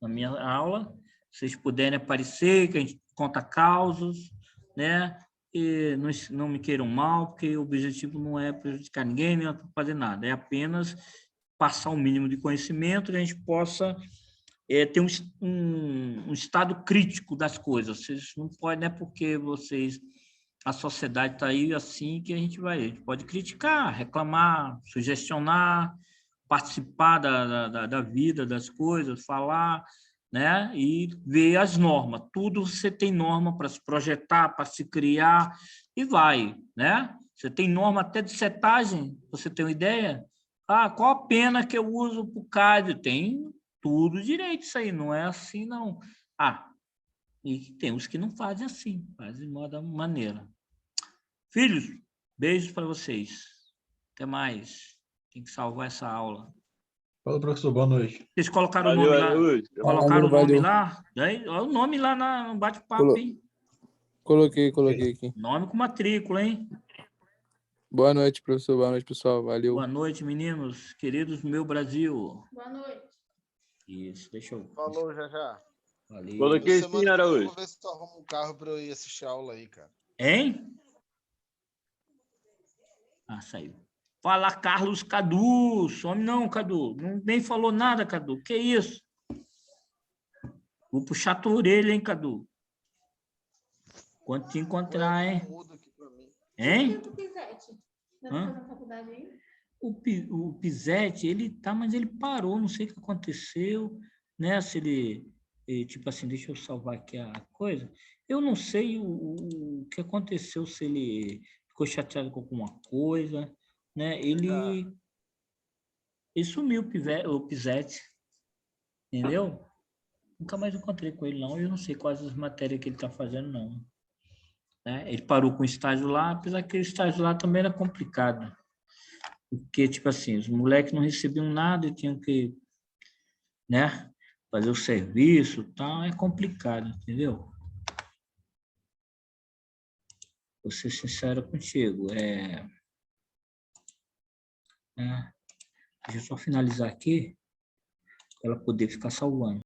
Na minha aula. Se vocês puderem aparecer, que a gente conta causos, né? E não me queiram mal, porque o objetivo não é prejudicar ninguém, nem fazer nada, é apenas passar o mínimo de conhecimento que a gente possa tem um estado crítico das coisas. Vocês não podem, não é porque a sociedade está aí assim que a gente pode criticar, reclamar, sugestionar, participar da vida, das coisas, falar, né? E ver as normas. Tudo você tem norma para se projetar, para se criar, e vai, né? Você tem norma até de setagem, você tem uma ideia? Qual a pena que eu uso para o cádio? Tem tudo direito isso aí, não é assim, não. E tem os que não fazem assim, fazem de moda maneira. Filhos, beijos para vocês. Até mais. Tem que salvar essa aula. Fala, professor, boa noite. Vocês colocaram o Valeu, nome lá? Araújo. Colocaram o nome Valeu. lá? Olha o nome lá no bate-papo, hein? Coloquei aqui. Nome com matrícula, hein? Boa noite, professor. Boa noite, pessoal. Valeu. Boa noite, meninos, queridos do meu Brasil. Boa noite. Isso, deixa eu... Falou, já. Valeu. Coloquei sim, Semana que vem eu Araújo. vou ver se tu arruma um carro pra eu ir assistir a aula aí, cara. Hein? Saiu. Fala, Carlos Cadu. Some não, Cadu. Nem falou nada, Cadu. Que isso? Vou puxar a tua orelha, hein, Cadu? Quando te encontrar, hein? Muda aqui pra mim. Hein? O Pizete? Vai Hã? fazer faculdade aí? O Pizete, ele tá, mas ele parou, não sei o que aconteceu, né? Se ele, tipo assim, deixa eu salvar aqui a coisa. Eu não sei o que aconteceu, se ele ficou chateado com alguma coisa, né? Ele sumiu, o Pizete, entendeu? Nunca mais encontrei com ele, não. Eu não sei quais as matérias que ele está fazendo, não. Né? Ele parou com o estágio lá, apesar que o estágio lá também era complicado. Porque, tipo assim, os moleques não recebiam nada e tinham que, né, fazer o serviço e tal. É complicado, entendeu? Vou ser sincero contigo. Deixa eu só finalizar aqui, para ela poder ficar salvando.